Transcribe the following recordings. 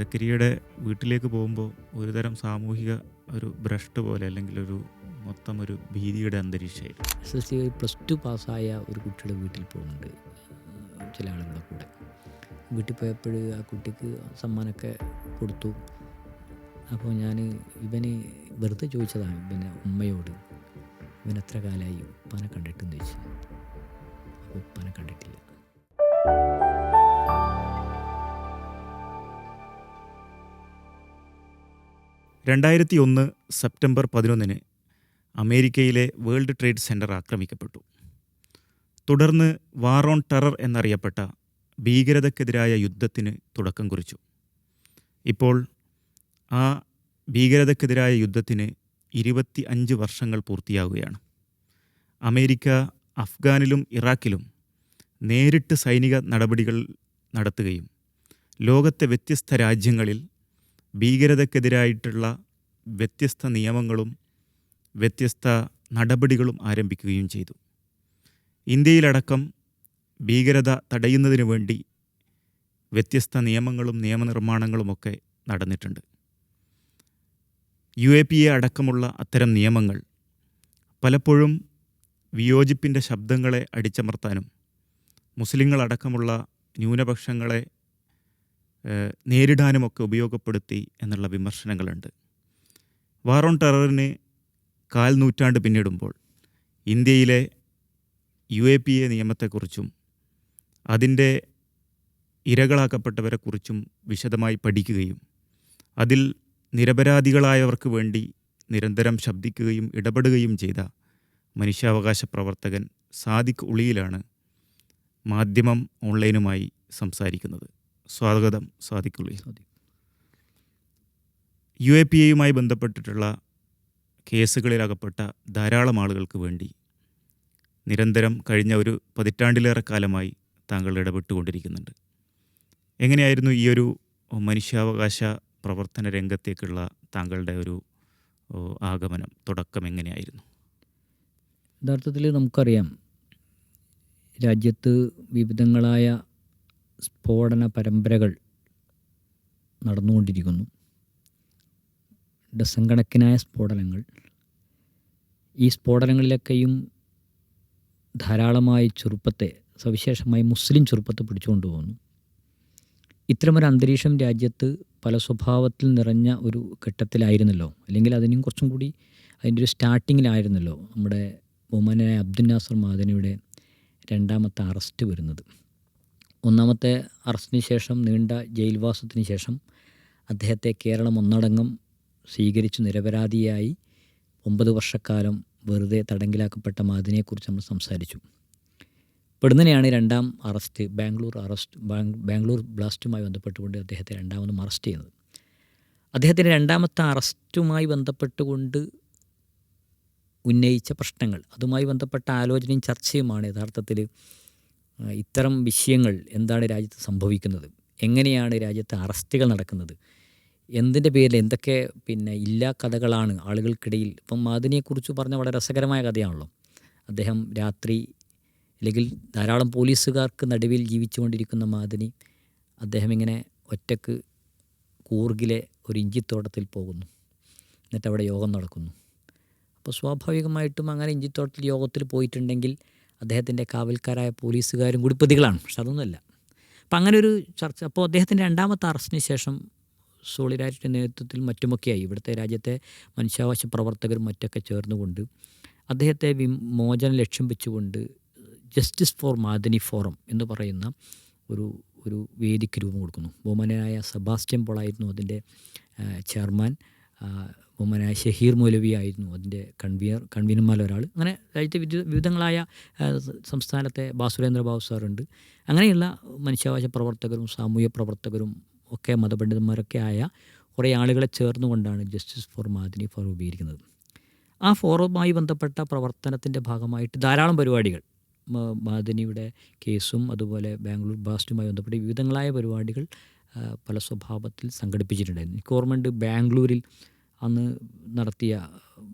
സക്കരിയയുടെ വീട്ടിലേക്ക് പോകുമ്പോൾ ഒരുതരം സാമൂഹിക ഒരു ഭ്രഷ്ട് പോലെ അല്ലെങ്കിൽ ഒരു മൊത്തം ഒരു ഭീതിയുടെ അന്തരീക്ഷമായിരുന്നു. SSLC പ്ലസ് ടു പാസ്സായ ഒരു കുട്ടിയുടെ വീട്ടിൽ പോകുന്നുണ്ട് ചില ആളുകളുടെ കൂടെ. വീട്ടിൽ പോയപ്പോൾ ആ കുട്ടിക്ക് സമ്മാനമൊക്കെ കൊടുത്തു. അപ്പോൾ ഞാൻ ഇവന് വെറുതെ ചോദിച്ചതാണ് ഇവനെ ഉമ്മയോട്, ഇവൻ എത്ര കാലമായി ഉപ്പാനെ കണ്ടിട്ടെന്ന് ചോദിച്ചു. അപ്പോൾ ഉപ്പാനെ കണ്ടിട്ടില്ല. സെപ്റ്റംബർ 11 അമേരിക്കയിലെ വേൾഡ് ട്രേഡ് സെൻറ്റർ ആക്രമിക്കപ്പെട്ടു. തുടർന്ന് വാർ ഓൺ ടെറർ എന്നറിയപ്പെട്ട ഭീകരതയ്ക്കെതിരായ യുദ്ധത്തിന് തുടക്കം കുറിച്ചു. ഇപ്പോൾ ആ ഭീകരതയ്ക്കെതിരായ യുദ്ധത്തിന് 25 വർഷങ്ങൾ പൂർത്തിയാവുകയാണ്. അമേരിക്ക അഫ്ഗാനിലും ഇറാഖിലും നേരിട്ട് സൈനിക നടപടികൾ നടത്തുകയും ലോകത്തെ വ്യത്യസ്ത രാജ്യങ്ങളിൽ ഭീകരതയ്ക്കെതിരായിട്ടുള്ള വ്യത്യസ്ത നിയമങ്ങളും വ്യത്യസ്ത നടപടികളും ആരംഭിക്കുകയും ചെയ്തു. ഇന്ത്യയിലടക്കം ഭീകരത തടയുന്നതിനു വേണ്ടി വ്യത്യസ്ത നിയമങ്ങളും നിയമനിർമ്മാണങ്ങളുമൊക്കെ നടന്നിട്ടുണ്ട്. UAPA അടക്കമുള്ള അത്തരം നിയമങ്ങൾ പലപ്പോഴും വിയോജിപ്പിൻ്റെ ശബ്ദങ്ങളെ അടിച്ചമർത്താനും മുസ്ലിങ്ങളടക്കമുള്ള ന്യൂനപക്ഷങ്ങളെ നേരിടാനുമൊക്കെ ഉപയോഗപ്പെടുത്തി എന്നുള്ള വിമർശനങ്ങളുണ്ട്. വാർ ഓൺ ടെററിന് 1/4 നൂറ്റാണ്ട് പിന്നിടുമ്പോൾ ഇന്ത്യയിലെ UAPA നിയമത്തെക്കുറിച്ചും അതിൻ്റെ ഇരകളാക്കപ്പെട്ടവരെക്കുറിച്ചും വിശദമായി പഠിക്കുകയും അതിൽ നിരപരാധികളായവർക്ക് വേണ്ടി നിരന്തരം ശബ്ദിക്കുകയും ഇടപെടുകയും ചെയ്ത മനുഷ്യാവകാശ പ്രവർത്തകൻ സാദിഖ് ഉളിയിലാണ് മാധ്യമം ഓൺലൈനുമായി സംസാരിക്കുന്നത്. സ്വാഗതം സാദിഖ് ഉളി. UAPAയുമായി ബന്ധപ്പെട്ടിട്ടുള്ള കേസുകളിലകപ്പെട്ട ധാരാളം ആളുകൾക്ക് വേണ്ടി നിരന്തരം കഴിഞ്ഞ ഒരു പതിറ്റാണ്ടിലേറെ കാലമായി താങ്കൾ ഇടപെട്ടുകൊണ്ടിരിക്കുന്നുണ്ട്. എങ്ങനെയായിരുന്നു ഈ ഒരു മനുഷ്യാവകാശ പ്രവർത്തന രംഗത്തേക്കുള്ള താങ്കളുടെ ഒരു ആഗമനം, തുടക്കം എങ്ങനെയായിരുന്നു? യഥാർത്ഥത്തിൽ നമുക്കറിയാം, രാജ്യത്ത് വിവിധങ്ങളായ സ്ഫോടന പരമ്പരകൾ നടന്നുകൊണ്ടിരിക്കുന്നു. ഡസൻ കണക്കിനായ സ്ഫോടനങ്ങൾ. ഈ സ്ഫോടനങ്ങളിലൊക്കെയും ധാരാളമായി ചെറുപ്പത്തെ, സവിശേഷമായി മുസ്ലിം ചെറുപ്പത്തെ പിടിച്ചുകൊണ്ടു പോകുന്നു. ഇത്തരമൊരു അന്തരീക്ഷം രാജ്യത്ത് പല സ്വഭാവത്തിൽ നിറഞ്ഞ ഒരു ഘട്ടത്തിലായിരുന്നല്ലോ, അല്ലെങ്കിൽ അതിനും കുറച്ചും കൂടി അതിൻ്റെ ഒരു സ്റ്റാർട്ടിങ്ങിലായിരുന്നല്ലോ നമ്മുടെ ബഹുമാനനായ അബ്ദുൽ നാസർ മഅദനിയുടെ രണ്ടാമത്തെ അറസ്റ്റ് വരുന്നത്. ഒന്നാമത്തെ അറസ്റ്റിന് ശേഷം, നീണ്ട ജയിൽവാസത്തിന് ശേഷം അദ്ദേഹത്തെ കേരളം ഒന്നടങ്കം സ്വീകരിച്ച് നിരപരാധിയായി 9 വർഷക്കാലം വെറുതെ തടങ്കിലാക്കപ്പെട്ട മഅദനിയെക്കുറിച്ച് നമ്മൾ സംസാരിച്ചു. പെടുന്നതിനെയാണ് രണ്ടാം അറസ്റ്റ്, ബാംഗ്ലൂർ ബ്ലാസ്റ്റുമായി ബന്ധപ്പെട്ടുകൊണ്ട് അദ്ദേഹത്തെ രണ്ടാമതും അറസ്റ്റ് ചെയ്യുന്നത്. അദ്ദേഹത്തിൻ്റെ രണ്ടാമത്തെ അറസ്റ്റുമായി ബന്ധപ്പെട്ടുകൊണ്ട് ഉന്നയിച്ച പ്രശ്നങ്ങൾ, അതുമായി ബന്ധപ്പെട്ട ആലോചനയും ചർച്ചയുമാണ് യഥാർത്ഥത്തിൽ ഇത്തരം വിഷയങ്ങൾ. എന്താണ് രാജ്യത്ത് സംഭവിക്കുന്നത്, എങ്ങനെയാണ് രാജ്യത്ത് അറസ്റ്റുകൾ നടക്കുന്നത്, എന്തിൻ്റെ പേരിൽ എന്തൊക്കെ ഇല്ലാ കഥകളാണ് ആളുകൾക്കിടയിൽ. ഇപ്പം മഅദനിയെക്കുറിച്ച് പറഞ്ഞ വളരെ രസകരമായ കഥയാണല്ലോ. അദ്ദേഹം രാത്രി, അല്ലെങ്കിൽ ധാരാളം പോലീസുകാർക്ക് നടുവിൽ ജീവിച്ചുകൊണ്ടിരിക്കുന്ന മഅദനി, അദ്ദേഹം ഇങ്ങനെ ഒറ്റക്ക് കൂർഗിലെ ഒരു ഇഞ്ചിത്തോട്ടത്തിൽ പോകുന്നു. എന്നിട്ട് അവിടെ യോഗം നടക്കുന്നു. അപ്പോൾ സ്വാഭാവികമായിട്ടും അങ്ങനെ ഇഞ്ചിത്തോട്ടത്തിൽ യോഗത്തിൽ പോയിട്ടുണ്ടെങ്കിൽ അദ്ദേഹത്തിൻ്റെ കാവൽക്കാരായ പോലീസുകാരും കൂടി പ്രതികളാണ്. പക്ഷെ അതൊന്നുമല്ല. അപ്പം അങ്ങനെ ഒരു ചർച്ച. അപ്പോൾ അദ്ദേഹത്തിൻ്റെ രണ്ടാമത്തെ അറസ്റ്റിന് ശേഷം സോളിഡാരിറ്റിയുടെ നേതൃത്വത്തിൽ മറ്റുമൊക്കെയായി ഇവിടുത്തെ രാജ്യത്തെ മനുഷ്യാവകാശ പ്രവർത്തകരും മറ്റൊക്കെ ചേർന്നുകൊണ്ട് അദ്ദേഹത്തെ വിമോചനം ലക്ഷ്യം വെച്ചുകൊണ്ട് ജസ്റ്റിസ് ഫോർ മഅദനി ഫോറം എന്ന് പറയുന്ന ഒരു വേദിക്ക് രൂപം കൊടുക്കുന്നു. ബഹുമാനനായ സെബാസ്റ്റ്യൻ പോളായിരുന്നു അതിൻ്റെ ചെയർമാൻ. ബഹുമാനായ ഷഹീർ മൗലവി ആയിരുന്നു അതിൻ്റെ കൺവീനർമാരിൽ ഒരാൾ. അങ്ങനെ രാജ്യത്തെ വിവിധങ്ങളായ സംസ്ഥാനത്തെ ബാസുരേന്ദ്ര ബാബു സാറുണ്ട്. അങ്ങനെയുള്ള മനുഷ്യാവകാശ പ്രവർത്തകരും സാമൂഹ്യ പ്രവർത്തകരും ഒക്കെ മതപണ്ഡിതന്മാരൊക്കെ ആയ കുറേ ആളുകളെ ചേർന്നുകൊണ്ടാണ് ജസ്റ്റിസ് ഫോർ മഅദനി ഫോറം രൂപീകരിക്കുന്നത്. ആ ഫോറവുമായി ബന്ധപ്പെട്ട പ്രവർത്തനത്തിൻ്റെ ഭാഗമായിട്ട് ധാരാളം പരിപാടികൾ, മഅദനിയുടെ കേസും അതുപോലെ ബാംഗ്ലൂർ ബ്ലാസ്റ്റുമായി ബന്ധപ്പെട്ട വിവിധങ്ങളായ പരിപാടികൾ പല സ്വഭാവത്തിൽ സംഘടിപ്പിച്ചിട്ടുണ്ടായിരുന്നു. എനിക്ക് ഓർമ്മയുണ്ട്, ബാംഗ്ലൂരിൽ അന്ന് നടത്തിയ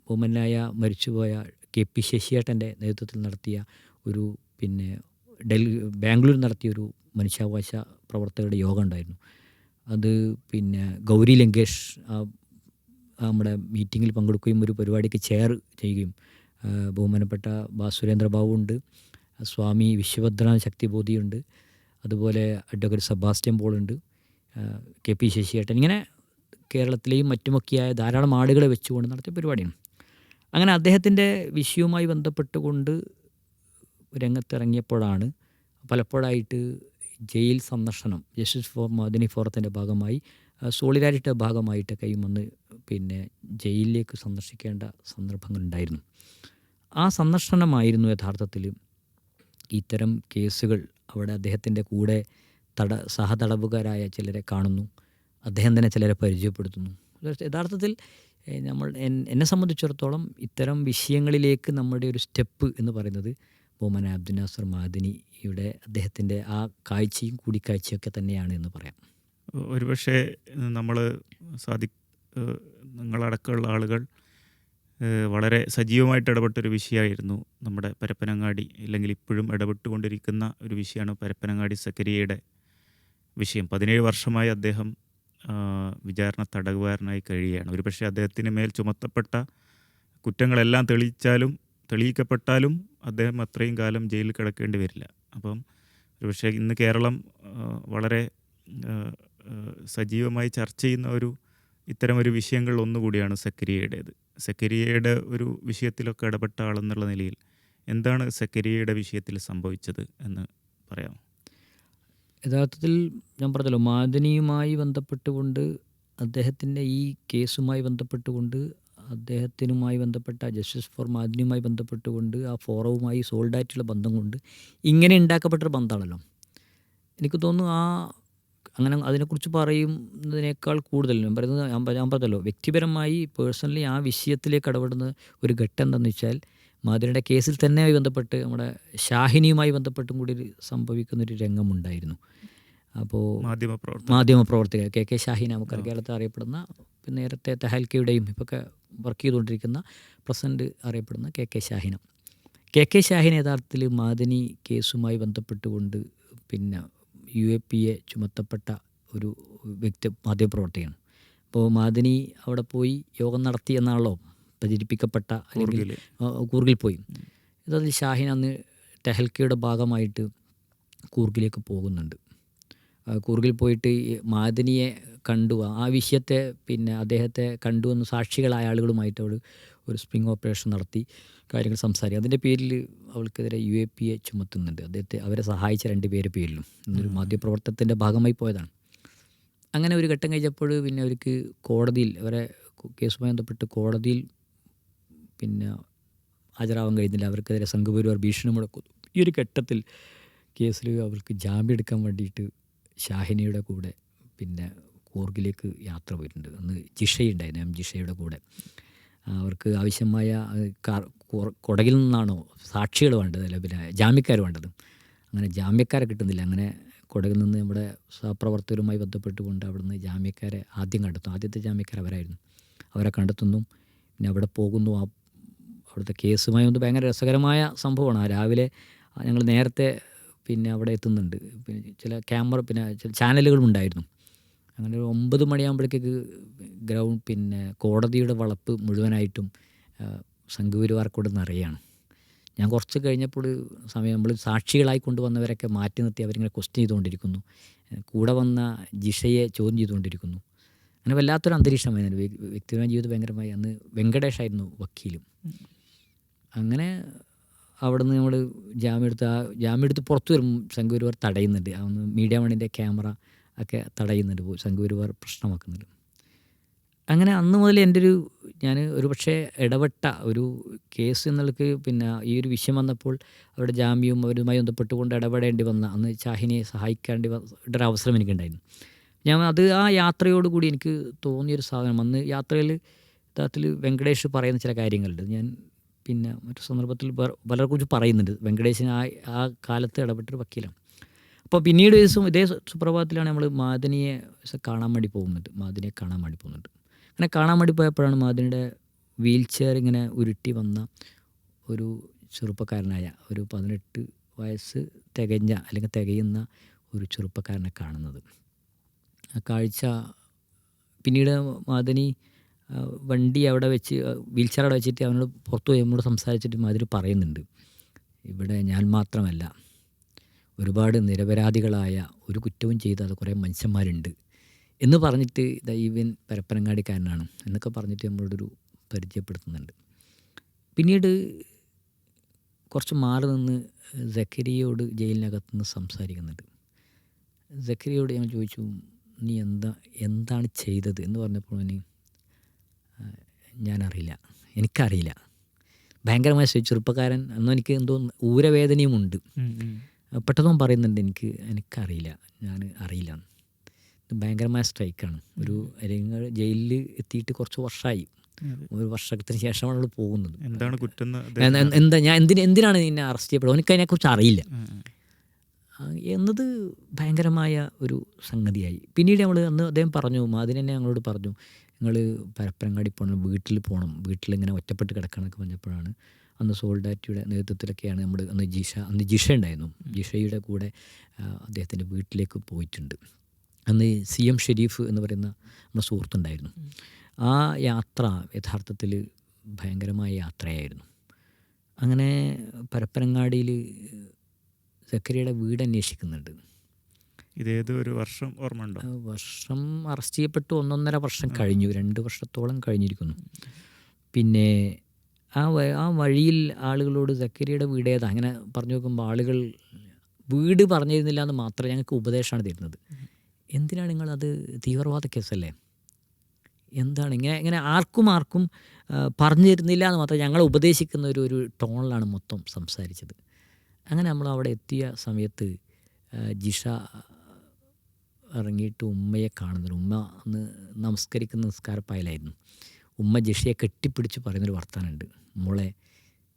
ബഹുമാനായ മരിച്ചുപോയ KP ശശിയേട്ടൻ്റെ നേതൃത്വത്തിൽ നടത്തിയ ഒരു ബാംഗ്ലൂരിൽ നടത്തിയൊരു മനുഷ്യാവകാശ പ്രവർത്തകരുടെ യോഗം ഉണ്ടായിരുന്നു. അത് പിന്നെ ഗൗരി ലങ്കേഷ് നമ്മുടെ മീറ്റിങ്ങിൽ പങ്കെടുക്കുകയും ഒരു പരിപാടിക്ക് ചെയർ ചെയ്യുകയും, ബഹുമാനപ്പെട്ട സുരേന്ദ്ര ബാബു ഉണ്ട്, സ്വാമി വിശ്വഭദ്രനാഥ ശക്തിബോധിയുണ്ട്, അതുപോലെ അഡ്വക്കേറ്റ് സെബാസ്റ്റ്യൻ പോളുണ്ട്, KP ശശിയേട്ടൻ, ഇങ്ങനെ കേരളത്തിലെയും മറ്റുമൊക്കെയായ ധാരാളം ആളുകളെ വെച്ചുകൊണ്ട് നടത്തിയ പരിപാടിയാണ്. അങ്ങനെ അദ്ദേഹത്തിൻ്റെ വിഷയവുമായി ബന്ധപ്പെട്ടുകൊണ്ട് രംഗത്തിറങ്ങിയപ്പോഴാണ് പലപ്പോഴായിട്ട് ജയിൽ സന്ദർശനം, ജസ്റ്റിസ് ഫോർ മദനി ഫോറത്തിൻ്റെ ഭാഗമായി, സോളിഡാരിറ്റിയുടെ ഭാഗമായിട്ടൊക്കെയും വന്ന് പിന്നെ ജയിലിലേക്ക് സന്ദർശിക്കേണ്ട സന്ദർഭങ്ങളുണ്ടായിരുന്നു. ആ സന്ദർശനമായിരുന്നു യഥാർത്ഥത്തിൽ ഇത്തരം കേസുകൾ അവിടെ അദ്ദേഹത്തിൻ്റെ കൂടെ സഹതടവുകാരായ ചിലരെ കാണുന്നു, അദ്ദേഹം തന്നെ ചിലരെ പരിചയപ്പെടുത്തുന്നു. യഥാർത്ഥത്തിൽ എന്നെ സംബന്ധിച്ചിടത്തോളം ഇത്തരം വിഷയങ്ങളിലേക്ക് നമ്മുടെ ഒരു സ്റ്റെപ്പ് എന്ന് പറയുന്നത് ബഹുമാന അബ്ദുൽ നാസർ മഅദനിയുടെ അദ്ദേഹത്തിൻ്റെ ആ കാഴ്ചയും കൂടിക്കാഴ്ചയൊക്കെ തന്നെയാണ് എന്ന് പറയാം. ഒരുപക്ഷെ നമ്മൾ നിങ്ങളടക്കമുള്ള ആളുകൾ വളരെ സജീവമായിട്ട് ഇടപെട്ടൊരു വിഷയമായിരുന്നു നമ്മുടെ പരപ്പനങ്ങാടി, അല്ലെങ്കിൽ ഇപ്പോഴും ഇടപെട്ടുകൊണ്ടിരിക്കുന്ന ഒരു വിഷയമാണ് പരപ്പനങ്ങാടി സക്കരിയയുടെ വിഷയം. 17 വർഷമായി അദ്ദേഹം വിചാരണ തടവുകാരനായി കഴിയുകയാണ്. ഒരുപക്ഷെ അദ്ദേഹത്തിന് മേൽ ചുമത്തപ്പെട്ട കുറ്റങ്ങളെല്ലാം തെളിയിക്കപ്പെട്ടാലും അദ്ദേഹം അത്രയും കാലം ജയിലിൽ കിടക്കേണ്ടി വരില്ല. അപ്പം ഒരുപക്ഷെ ഇന്ന് കേരളം വളരെ സജീവമായി ചർച്ച ചെയ്യുന്ന ഇത്തരമൊരു വിഷയങ്ങളിൽ ഒന്നുകൂടിയാണ് സക്കരിയയുടേത്. സക്കരിയയുടെ ഒരു വിഷയത്തിലൊക്കെ ഇടപെട്ട ആളെന്നുള്ള നിലയിൽ എന്താണ് സക്കരിയയുടെ വിഷയത്തിൽ സംഭവിച്ചത് എന്ന് പറയാമോ? യഥാർത്ഥത്തിൽ ഞാൻ പറഞ്ഞല്ലോ, മഅദനിയുമായി ബന്ധപ്പെട്ടുകൊണ്ട് അദ്ദേഹത്തിൻ്റെ ഈ കേസുമായി ബന്ധപ്പെട്ടുകൊണ്ട് അദ്ദേഹത്തിനുമായി ബന്ധപ്പെട്ട ജസ്റ്റിസ് ഫോർ മഅദനിയുമായി ബന്ധപ്പെട്ടുകൊണ്ട് ആ ഫോറവുമായി സോൾഡായിട്ടുള്ള ബന്ധം കൊണ്ട് ഇങ്ങനെ ഉണ്ടാക്കപ്പെട്ടൊരു ബന്ധമാണല്ലോ. എനിക്ക് തോന്നുന്നു അങ്ങനെ അതിനെക്കുറിച്ച് പറയുന്നതിനേക്കാൾ കൂടുതൽ ഞാൻ പറഞ്ഞല്ലോ, വ്യക്തിപരമായി പേഴ്സണലി ആ വിഷയത്തിലേക്ക് ഇടപെടുന്ന ഒരു ഘട്ടം എന്താണെന്ന് വെച്ചാൽ, മഅദനിയുടെ കേസിൽ തന്നെ ബന്ധപ്പെട്ട് നമ്മുടെ ഷാഹിനിയുമായി ബന്ധപ്പെട്ടും കൂടി സംഭവിക്കുന്നൊരു രംഗമുണ്ടായിരുന്നു. അപ്പോൾ മാധ്യമപ്രവർത്തകർ KK ഷാഹിന, നമുക്കറിയാം കേരളത്തിൽ അറിയപ്പെടുന്ന, നേരത്തെ തെഹൽക്കയുടെയും ഇപ്പൊക്കെ വർക്ക് ചെയ്തുകൊണ്ടിരിക്കുന്ന പ്രസൻറ്റ് അറിയപ്പെടുന്ന KK ഷാഹിന. KK ഷാഹിന യഥാർത്ഥത്തിൽ മഅദനി കേസുമായി ബന്ധപ്പെട്ടുകൊണ്ട് പിന്നെ UAPA ചുമത്തപ്പെട്ട ഒരു മാധ്യമപ്രവർത്തകയാണ്. അപ്പോൾ മഅദനി അവിടെ പോയി യോഗം നടത്തി എന്നാണല്ലോ പ്രചരിപ്പിക്കപ്പെട്ട, അല്ലെങ്കിൽ കൂർഗിൽ പോയി. യഥാർത്ഥത്തിൽ ഷാഹിൻ അന്ന് തെഹൽക്കയുടെ ഭാഗമായിട്ട് കൂർഗിലേക്ക് പോകുന്നുണ്ട്. കൂർഗിൽ പോയിട്ട് മഅദനിയെ കണ്ടു, ആ വിഷയത്തെ പിന്നെ അദ്ദേഹത്തെ കണ്ടു എന്ന് സാക്ഷികളായ ആളുകളുമായിട്ട് അവൾ ഒരു സ്പ്രിങ് ഓപ്പറേഷൻ നടത്തി കാര്യങ്ങൾ സംസാരിക്കും. അതിൻ്റെ പേരിൽ അവൾക്കെതിരെ UAPA ചുമത്തുന്നുണ്ട്. അവരെ സഹായിച്ച 2 പേരുടെ പേരിലും എന്നൊരു മാധ്യമപ്രവർത്തനത്തിൻ്റെ ഭാഗമായി പോയതാണ്. അങ്ങനെ ഒരു ഘട്ടം കഴിഞ്ഞപ്പോൾ പിന്നെ അവർക്ക് കോടതിയിൽ, അവരെ കേസുമായി ബന്ധപ്പെട്ട് കോടതിയിൽ പിന്നെ ഹാജരാവാൻ കഴിയുന്നില്ല. അവർക്കെതിരെ സംഘപരിവാർ ഭീഷണി മുഴക്കുന്നു. ഈ ഒരു ഘട്ടത്തിൽ കേസിൽ അവർക്ക് ജാമ്യം എടുക്കാൻ വേണ്ടിയിട്ട് ഷാഹിനയുടെ കൂടെ പിന്നെ കൂർഗിലേക്ക് യാത്ര പോയിട്ടുണ്ട്. അന്ന് ജിഷയുണ്ടായിരുന്നു, ജിഷയുടെ കൂടെ. അവർക്ക് ആവശ്യമായ കൊടകിൽ നിന്നാണോ സാക്ഷികൾ വേണ്ടത്, അല്ല പിന്നെ ജാമ്യക്കാർ വേണ്ടത്. അങ്ങനെ ജാമ്യക്കാരെ കിട്ടുന്നില്ല. അങ്ങനെ കൊടകിൽ നിന്ന് നമ്മുടെ സഹപ്രവർത്തകരുമായി ബന്ധപ്പെട്ടുകൊണ്ട് അവിടുന്ന് ജാമ്യക്കാരെ ആദ്യം കണ്ടെത്തും. ആദ്യത്തെ ജാമ്യക്കാർ അവരായിരുന്നു. അവരെ കണ്ടെത്തുന്നു, പിന്നെ അവിടെ പോകുന്നു. അവിടുത്തെ കേസുമായി ഒന്ന് ഭയങ്കര രസകരമായ സംഭവമാണ്. രാവിലെ ഞങ്ങൾ നേരത്തെ പിന്നെ അവിടെ എത്തുന്നുണ്ട്. പിന്നെ ചില പിന്നെ ചില ചാനലുകളും ഉണ്ടായിരുന്നു. അങ്ങനെ ഒരു 9 മണിയാകുമ്പോഴേക്ക് പിന്നെ കോടതിയുടെ വളപ്പ് മുഴുവനായിട്ടും സംഘപരിവാർ കൊണ്ട് നിറയാണ്. ഞാൻ കുറച്ച് കഴിഞ്ഞപ്പോൾ നമ്മൾ സാക്ഷികളായി കൊണ്ടുവന്നവരൊക്കെ മാറ്റി നിർത്തി അവരിങ്ങനെ ക്വസ്റ്റ്യൻ ചെയ്തുകൊണ്ടിരിക്കുന്നു. കൂടെ വന്ന ജിഷയെ ചോദ്യം ചെയ്തുകൊണ്ടിരിക്കുന്നു. അങ്ങനെ വല്ലാത്തൊരു അന്തരീക്ഷമായിരുന്നു. വ്യക്തിപരമായ ജീവിതം ഭയങ്കരമായി. അന്ന് വെങ്കടേഷായിരുന്നു വക്കീലും. അങ്ങനെ അവിടെ നിന്ന് നമ്മൾ ജാമ്യം എടുത്ത് പുറത്തു വരും. സംഘപരിവാർ തടയുന്നുണ്ട്. അന്ന് മീഡിയ വണ്ണിൻ്റെ ക്യാമറ ഒക്കെ തടയുന്നുണ്ട്, സംഘപരിവാർ പ്രശ്നമാക്കുന്നുണ്ട്. അങ്ങനെ അന്ന് മുതൽ ഞാൻ ഒരു പക്ഷേ ഇടപെട്ട ഒരു കേസ് എന്നുള്ളത്, പിന്നെ ഈ ഒരു വിഷയം വന്നപ്പോൾ അവരുടെ ജാമ്യവും അവരുമായി ബന്ധപ്പെട്ടുകൊണ്ട് ഇടപെടേണ്ടി വന്ന, അന്ന് ഷാഹിനെ സഹായിക്കേണ്ടി ഒരവസരം എനിക്കുണ്ടായിരുന്നു. ആ യാത്രയോടുകൂടി എനിക്ക് തോന്നിയൊരു സാധനം, അന്ന് യാത്രയിൽ യഥാർത്ഥത്തിൽ വെങ്കടേഷ് പറയുന്ന ചില കാര്യങ്ങളുണ്ട്. ഞാൻ പിന്നെ മറ്റു സന്ദർഭത്തിൽ പലരെക്കുറിച്ച് പറയുന്നുണ്ട്. വെങ്കടേഷിന് ആ കാലത്ത് ഇടപെട്ടൊരു വക്കീലാണ്. അപ്പോൾ പിന്നീട് ഇതേ സുപ്രഭാതത്തിലാണ് നമ്മൾ മഅദനിയെ കാണാൻ വേണ്ടി പോകുന്നുണ്ട്. അങ്ങനെ കാണാൻ വേണ്ടി പോയപ്പോഴാണ് മഅദനിയുടെ വീൽ ചെയർ ഇങ്ങനെ ഉരുട്ടി വന്ന ഒരു ചെറുപ്പക്കാരനായ, ഒരു 18 വയസ്സ് തികയുന്ന ഒരു ചെറുപ്പക്കാരനെ കാണുന്നത്. ആ കാഴ്ച പിന്നീട് മാദനി വണ്ടി അവിടെ വെച്ച് വീൽ ചെയർ അവിടെ വെച്ചിട്ട് അവനോട് പുറത്തു പോയി നമ്മളോട് സംസാരിച്ചിട്ട് മാതിരി പറയുന്നുണ്ട്, ഇവിടെ ഞാൻ മാത്രമല്ല, ഒരുപാട് നിരപരാധികളായ ഒരു കുറ്റവും ചെയ്താൽ കുറേ മനുഷ്യന്മാരുണ്ട് എന്ന് പറഞ്ഞിട്ട് ഇവൻ പരപ്പനങ്ങാടിക്കാരനാണ് എന്നൊക്കെ പറഞ്ഞിട്ട് നമ്മളോടൊരു പരിചയപ്പെടുത്തുന്നുണ്ട്. പിന്നീട് കുറച്ച് മാറി നിന്ന് സക്കരിയയോട് ജയിലിനകത്ത് നിന്ന് സംസാരിക്കുന്നുണ്ട്. സക്കരിയയോട് ഞാൻ ചോദിച്ചു, നീ എന്താണ് ചെയ്തത് എന്ന് പറഞ്ഞപ്പോൾ അവന് ഞാനറിയില്ല, എനിക്കറിയില്ല. ഭയങ്കരമായ ചെറുപ്പക്കാരൻ, അന്നും എനിക്ക് എന്തോ ഊരവേദനയുമുണ്ട്. പെട്ടെന്ന് പറയുന്നുണ്ട്, എനിക്കറിയില്ല, ഞാൻ അറിയില്ല. ഭയങ്കരമായ സ്ട്രൈക്കാണ്. ഒരു അല്ലെങ്കിൽ ജയിലിൽ എത്തിയിട്ട് കുറച്ച് വർഷമായി, ഒരു വർഷത്തിന് ശേഷമാണ് അവൾ പോകുന്നത്. എന്താണ് കുറ്റം ഞാൻ എന്തിനാണ് നിന്നെ അറസ്റ്റ് ചെയ്യപ്പെടുക, എനിക്ക് അതിനെക്കുറിച്ച് അറിയില്ല എന്നത് ഭയങ്കരമായ ഒരു സംഗതിയായി. പിന്നീട് അന്ന് അദ്ദേഹം പറഞ്ഞു, മാദിനി തന്നെ ഞങ്ങളോട് പറഞ്ഞു, നിങ്ങൾ പരപ്പനങ്ങാടി പോകണം, വീട്ടിലിങ്ങനെ ഒറ്റപ്പെട്ട് കിടക്കണമെന്നൊക്കെ പറഞ്ഞപ്പോഴാണ് അന്ന് സോൾഡാറ്റിയുടെ നേതൃത്വത്തിലൊക്കെയാണ് അന്ന് ജിഷ ഉണ്ടായിരുന്നു. ജിഷയുടെ കൂടെ അദ്ദേഹത്തിൻ്റെ വീട്ടിലേക്ക് പോയിട്ടുണ്ട്. അന്ന് CM ഷെരീഫ് എന്ന് പറയുന്ന നമ്മുടെ സുഹൃത്തുണ്ടായിരുന്നു. ആ യാത്ര യഥാർത്ഥത്തിൽ ഭയങ്കരമായ യാത്രയായിരുന്നു. അങ്ങനെ പരപ്പനങ്ങാടിയിൽ സക്കരിയയുടെ വീട് അന്വേഷിക്കുന്നുണ്ട്. ഇതേത് ഒരു വർഷം ഓർമ്മ ഉണ്ടോ? വർഷം അറസ്റ്റ് ചെയ്യപ്പെട്ടു 1.5 വർഷം കഴിഞ്ഞു, 2 വർഷത്തോളം കഴിഞ്ഞിരിക്കുന്നു. പിന്നെ ആ വഴിയിൽ ആളുകളോട് സക്കരിയയുടെ വീട് ഏതാ അങ്ങനെ പറഞ്ഞു നോക്കുമ്പോൾ ആളുകൾ വീട് പറഞ്ഞിരുന്നില്ല എന്ന് മാത്രമേ ഞങ്ങൾക്ക് ഉപദേശമാണ് തരുന്നത്. എന്തിനാണ് നിങ്ങളത്, തീവ്രവാദ കേസല്ലേ, എന്താണ് ഇങ്ങനെ ആർക്കും പറഞ്ഞു തരുന്നില്ല എന്ന് മാത്രമേ ഞങ്ങളെ ഉപദേശിക്കുന്ന ഒരു ടോണിലാണ് മൊത്തം സംസാരിച്ചത്. അങ്ങനെ നമ്മൾ അവിടെ എത്തിയ സമയത്ത് ജിഷ ഇറങ്ങിയിട്ട് ഉമ്മയെ കാണുന്നുണ്ട്. ഉമ്മ അന്ന് നമസ്കരിക്കുന്ന നിസ്കാരപ്പായലായിരുന്നു. ഉമ്മ ജിഷയെ കെട്ടിപ്പിടിച്ച് പറയുന്നൊരു വർത്താനുണ്ട്, മോളെ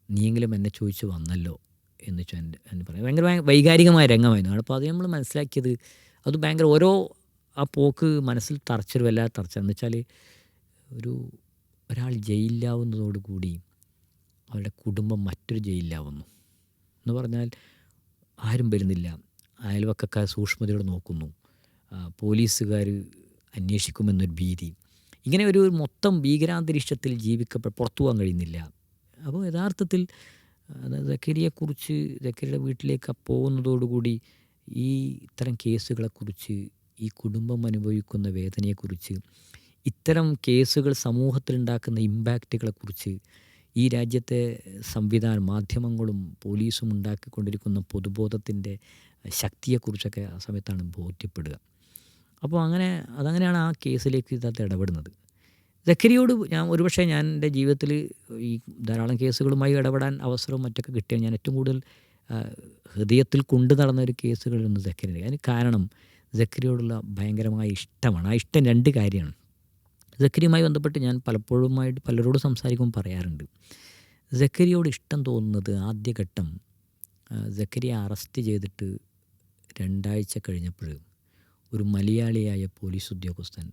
നീയെങ്കിലും എന്നെ ചോദിച്ച് വന്നല്ലോ എന്ന് എന്നെ പറയും. ഭയങ്കര വൈകാരികമായ രംഗമായിരുന്നു. അപ്പോൾ അത് നമ്മൾ മനസ്സിലാക്കിയത്, അത് ഭയങ്കര ആ പോക്ക് മനസ്സിൽ തറച്ചൊരു വല്ലാതെ തറച്ചെന്ന് വെച്ചാൽ, ഒരാൾ ജയിലിലാവുന്നതോടുകൂടി അവരുടെ കുടുംബം മറ്റൊരു ജയിലിലാവുന്നു എന്ന് പറഞ്ഞാൽ ആരും വരുന്നില്ല, അയൽവക്കക്കാർ സൂക്ഷ്മതയോടെ നോക്കുന്നു, പോലീസുകാർ അന്വേഷിക്കുമെന്നൊരു ഭീതി, ഇങ്ങനെ ഒരു മൊത്തം ഭീകരാന്തരീക്ഷത്തിൽ പുറത്തു പോകാൻ കഴിയുന്നില്ല. അപ്പോൾ യഥാർത്ഥത്തിൽ സക്കരിയുടെ വീട്ടിലേക്ക് പോകുന്നതോടുകൂടി ഇത്തരം കേസുകളെക്കുറിച്ച്, ഈ കുടുംബം അനുഭവിക്കുന്ന വേദനയെക്കുറിച്ച്, ഇത്തരം കേസുകൾ സമൂഹത്തിലുണ്ടാക്കുന്ന ഇമ്പാക്റ്റുകളെക്കുറിച്ച്, ഈ രാജ്യത്തെ മാധ്യമങ്ങളും പോലീസും ഉണ്ടാക്കിക്കൊണ്ടിരിക്കുന്ന പൊതുബോധത്തിൻ്റെ ശക്തിയെക്കുറിച്ചൊക്കെ ആ സമയത്താണ് ബോധ്യപ്പെടുക. അപ്പോൾ അതങ്ങനെയാണ് ആ കേസിലേക്ക് ഇതിനകത്ത് ഇടപെടുന്നത്. സക്കരിയോട് ഒരുപക്ഷെ ഞാൻ എൻ്റെ ജീവിതത്തിൽ ഈ ധാരാളം കേസുകളുമായി ഇടപെടാൻ അവസരവും മറ്റൊക്കെ കിട്ടിയ ഞാൻ ഏറ്റവും കൂടുതൽ ഹൃദയത്തിൽ കൊണ്ടു നടന്നൊരു കേസുകളിലൊന്ന് സക്കരിയുടെ. അതിന് കാരണം സക്കരിയോടുള്ള ഭയങ്കരമായ ഇഷ്ടമാണ്. ആ ഇഷ്ടം 2 കാര്യമാണ്. സക്കരിയുമായി ബന്ധപ്പെട്ട് ഞാൻ പലരോടും സംസാരിക്കുമ്പോൾ പറയാറുണ്ട്, സക്കരിയോട് ഇഷ്ടം തോന്നുന്നത് ആദ്യഘട്ടം സക്കരിയ അറസ്റ്റ് ചെയ്തിട്ട് 2 ആഴ്ച കഴിഞ്ഞപ്പോൾ ഒരു മലയാളിയായ പോലീസ് ഉദ്യോഗസ്ഥൻ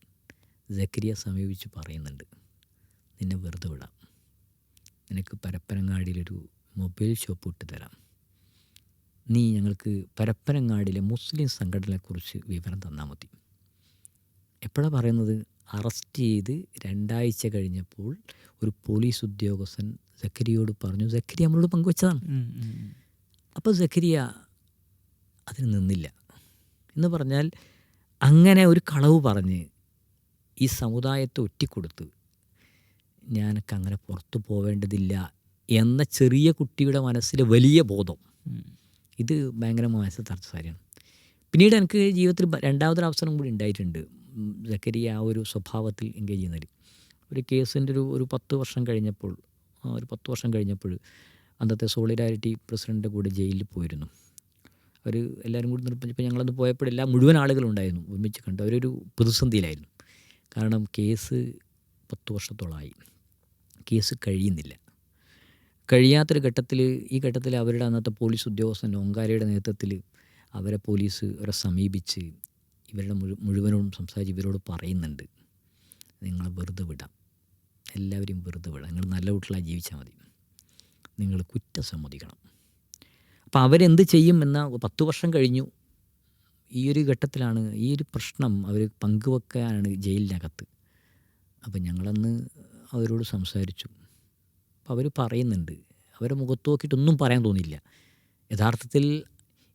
സക്കരിയെ സമീപിച്ച് പറയുന്നുണ്ട്, നിന്നെ വെറുതെ വിടാം, നിനക്ക് പരപ്പനങ്ങാടിയിലൊരു മൊബൈൽ ഷോപ്പ് ഇട്ട് തരാം, നീ ഞങ്ങൾക്ക് പരപ്പനങ്ങാടിയിലെ മുസ്ലിം സംഘടനയെക്കുറിച്ച് വിവരം തന്നാൽ മതി. എപ്പോഴാണ് പറയുന്നത്? അറസ്റ്റ് ചെയ്ത് 2 ആഴ്ച കഴിഞ്ഞപ്പോൾ ഒരു പോലീസ് ഉദ്യോഗസ്ഥൻ സക്കരിയോട് പറഞ്ഞു. സക്കരിയ നമ്മളോട് പങ്കുവച്ചതാണ്. അപ്പോൾ സക്കരിയ അതിന് നിന്നില്ല എന്ന് പറഞ്ഞാൽ, അങ്ങനെ ഒരു കളവ് പറഞ്ഞ് ഈ സമുദായത്തെ ഒറ്റിക്കൊടുത്ത് ഞാനൊക്കെ അങ്ങനെ പുറത്തു പോവേണ്ടതില്ല എന്ന ചെറിയ കുട്ടിയുടെ മനസ്സിലെ വലിയ ബോധം, ഇത് ഭയങ്കരമായ മനസ്സിൽ തറച്ച കാര്യമാണ്. പിന്നീട് എനിക്ക് ജീവിതത്തിൽ 2ാമതൊരു അവസരം കൂടി ഉണ്ടായിട്ടുണ്ട് സക്കരിയ ആ ഒരു സ്വഭാവത്തിൽ എൻഗേജ് ചെയ്യുന്നതിൽ. ഒരു കേസിൻ്റെ ഒരു 10 വർഷം കഴിഞ്ഞപ്പോൾ അന്നത്തെ സോളിഡാരിറ്റി പ്രസിഡൻ്റിൻ്റെ കൂടെ ജയിലിൽ പോയിരുന്നു. അവർ എല്ലാവരും കൂടി നിർബന്ധിച്ചപ്പോൾ ഞങ്ങളന്ന് പോയപ്പോഴെല്ലാം മുഴുവൻ ആളുകളുണ്ടായിരുന്നു, ഒരുമിച്ച് കണ്ടു. അവരൊരു പ്രതിസന്ധിയിലായിരുന്നു. കാരണം കേസ് 10 വർഷത്തോളമായി, കേസ് കഴിയാത്തൊരു ഘട്ടത്തിൽ, ഈ ഘട്ടത്തിൽ അവരുടെ അന്നത്തെ പോലീസ് ഉദ്യോഗസ്ഥൻ ഓങ്കാരയുടെ നേതൃത്വത്തിൽ അവരെ സമീപിച്ച് ഇവരുടെ മുഴുവനോടും സംസാരിച്ച് ഇവരോട് പറയുന്നുണ്ട്, നിങ്ങളെ വെറുതെ വിടാം, എല്ലാവരെയും വെറുതെ വിടാം, നിങ്ങൾ നല്ല വീട്ടിലായി ജീവിച്ചാൽ മതി, നിങ്ങൾ കുറ്റം സമ്മതിക്കണം. അപ്പോൾ അവരെന്ത് ചെയ്യും എന്ന 10 വർഷം കഴിഞ്ഞു, ഈ ഒരു ഘട്ടത്തിലാണ് ഈ ഒരു പ്രശ്നം അവർ പങ്കുവെക്കാനാണ് ജയിലിനകത്ത്. അപ്പം ഞങ്ങളന്ന് അവരോട് സംസാരിച്ചു. അപ്പോൾ അവർ പറയുന്നുണ്ട്, അവരെ മുഖത്ത് നോക്കിയിട്ടൊന്നും പറയാൻ തോന്നിയില്ല. യഥാർത്ഥത്തിൽ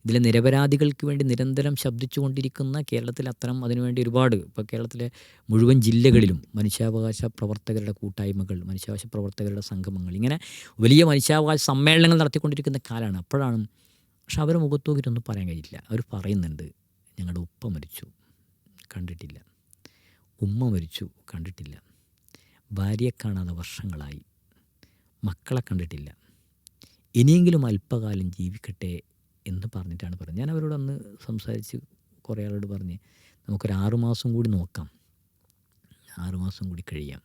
ഇതിലെ നിരപരാധികൾക്ക് വേണ്ടി നിരന്തരം ശബ്ദിച്ചു കൊണ്ടിരിക്കുന്ന കേരളത്തിൽ അത്തരം അതിനുവേണ്ടി ഒരുപാട്, ഇപ്പോൾ കേരളത്തിലെ മുഴുവൻ ജില്ലകളിലും മനുഷ്യാവകാശ പ്രവർത്തകരുടെ കൂട്ടായ്മകൾ, മനുഷ്യാവകാശ പ്രവർത്തകരുടെ സംഗമങ്ങൾ, ഇങ്ങനെ വലിയ മനുഷ്യാവകാശ സമ്മേളനങ്ങൾ നടത്തിക്കൊണ്ടിരിക്കുന്ന കാലമാണ്. അപ്പോഴാണ്, പക്ഷെ അവരെ മുഖത്ത് നോക്കിയിട്ടൊന്നും പറയാൻ കഴിയില്ല. അവർ പറയുന്നുണ്ട്, ഞങ്ങളുടെ ഉപ്പ മരിച്ചു, കണ്ടിട്ടില്ല. ഉമ്മ മരിച്ചു, കണ്ടിട്ടില്ല. ഭാര്യയെ കാണാതെ വർഷങ്ങളായി, മക്കളെ കണ്ടിട്ടില്ല. ഇനിയെങ്കിലും അല്പകാലം ജീവിക്കട്ടെ എന്ന് പറഞ്ഞിട്ടാണ് പറഞ്ഞത്. ഞാൻ അവരോട് അന്ന് സംസാരിച്ച് കുറേ ആളോട് പറഞ്ഞ് നമുക്കൊരു 6 മാസം കൂടി നോക്കാം, 6 മാസം കൂടി കഴിയാം.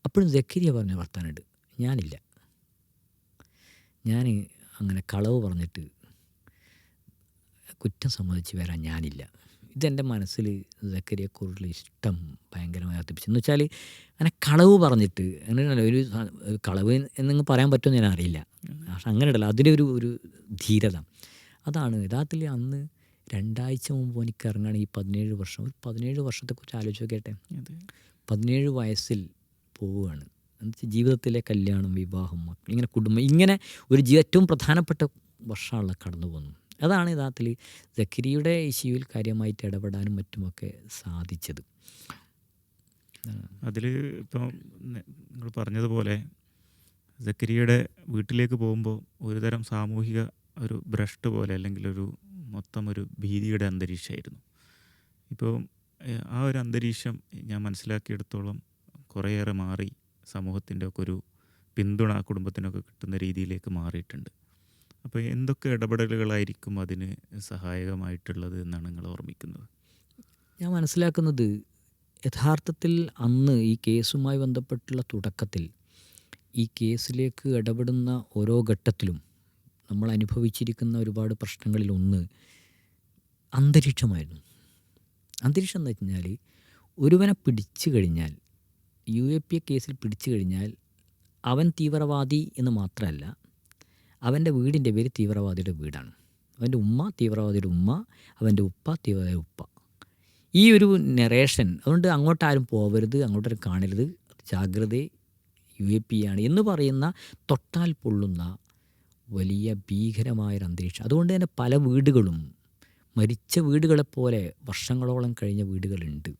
അപ്പോഴും സക്കരിയ പറഞ്ഞ വർത്താനുണ്ട്, ഞാനില്ല, ഞാൻ അങ്ങനെ കളവ് പറഞ്ഞിട്ട് കുറ്റം സമ്മതിച്ച് വരാൻ ഞാനില്ല. ഇതെൻ്റെ മനസ്സിൽ സക്കരിയയെക്കുറിച്ചുള്ള ഇഷ്ടം ഭയങ്കരമായി വർദ്ധിപ്പിച്ചു. എന്ന് വെച്ചാൽ അങ്ങനെ കളവ് പറഞ്ഞിട്ട് അങ്ങനെ ഒരു കളവ് എന്നങ്ങ് പറയാൻ പറ്റുമെന്ന് ഞാൻ അറിയില്ല, പക്ഷെ അങ്ങനെ ഉണ്ടല്ലോ അതിൻ്റെ ഒരു ധീരത. അതാണ് യഥാർത്ഥത്തിൽ അന്ന് 2 ആഴ്ച മുമ്പ് എനിക്ക് ഇറങ്ങുകയാണെങ്കിൽ 17 വർഷം, ഒരു 17 വർഷത്തെക്കുറിച്ച് ആലോചിച്ച് നോക്കട്ടെ. 17 വയസ്സിൽ പോവുകയാണ്. എന്നുവെച്ചാൽ ജീവിതത്തിലെ കല്യാണം, വിവാഹം, മക്കൾ, ഇങ്ങനെ കുടുംബം, ഇങ്ങനെ ഒരു ഏറ്റവും പ്രധാനപ്പെട്ട വർഷമാണല്ലോ കടന്നു പോകുന്നു. അതാണ് യഥാർത്ഥത്തിൽ സക്കരിയയുടെ ഇഷ്യൂവിൽ കാര്യമായിട്ട് ഇടപെടാനും മറ്റുമൊക്കെ സാധിച്ചത്. അതിൽ ഇപ്പം നിങ്ങൾ പറഞ്ഞതുപോലെ സക്കരിയയുടെ വീട്ടിലേക്ക് പോകുമ്പോൾ ഒരുതരം സാമൂഹിക ഒരു ഭ്രഷ്ട് പോലെ, അല്ലെങ്കിൽ മൊത്തം ഒരു ഭീതിയുടെ അന്തരീക്ഷമായിരുന്നു. ഇപ്പോൾ ആ ഒരു അന്തരീക്ഷം ഞാൻ മനസ്സിലാക്കിയെടുത്തോളം കുറേയേറെ മാറി, സമൂഹത്തിൻ്റെ ഒക്കെ ഒരു പിന്തുണ കുടുംബത്തിനൊക്കെ കിട്ടുന്ന രീതിയിലേക്ക് മാറിയിട്ടുണ്ട്. അപ്പോൾ എന്തൊക്കെ ഇടപെടലുകളായിരിക്കും അതിന് സഹായകമായിട്ടുള്ളത് എന്നാണ് നിങ്ങൾ ഓർമ്മിക്കുന്നത്? ഞാൻ മനസ്സിലാക്കുന്നത് യഥാർത്ഥത്തിൽ അന്ന് ഈ കേസുമായി ബന്ധപ്പെട്ടുള്ള തുടക്കത്തിൽ ഈ കേസിലേക്ക് ഇടപെടുന്ന ഓരോ ഘട്ടത്തിലും നമ്മൾ അനുഭവിച്ചിരിക്കുന്ന ഒരുപാട് പ്രശ്നങ്ങളിലൊന്ന് അന്തരീക്ഷമായിരുന്നു. അന്തരീക്ഷം എന്ന് വെച്ചാൽ ഒരുവനെ പിടിച്ചു കഴിഞ്ഞാൽ, UAPA കേസിൽ പിടിച്ചു കഴിഞ്ഞാൽ അവൻ തീവ്രവാദി എന്ന് മാത്രമല്ല, അവൻ്റെ വീടിൻ്റെ പേര് തീവ്രവാദിയുടെ വീടാണ്, അവൻ്റെ ഉമ്മ തീവ്രവാദിയുടെ ഉമ്മ, അവൻ്റെ ഉപ്പ തീവ്രവാദിയുടെ ഉപ്പ. ഈ ഒരു നറേഷൻ, അതുകൊണ്ട് അങ്ങോട്ടാരും പോവരുത്, അങ്ങോട്ടാരും കാണരുത്, ജാഗ്രത, UAPA ആണ് എന്ന് പറയുന്ന തൊട്ടാൽ പൊള്ളുന്ന വലിയ ഭീകരമായൊരു അന്തരീക്ഷം. അതുകൊണ്ട് തന്നെ പല വീടുകളും മരിച്ച വീടുകളെപ്പോലെ വർഷങ്ങളോളം കഴിഞ്ഞ വീടുകളുണ്ട്.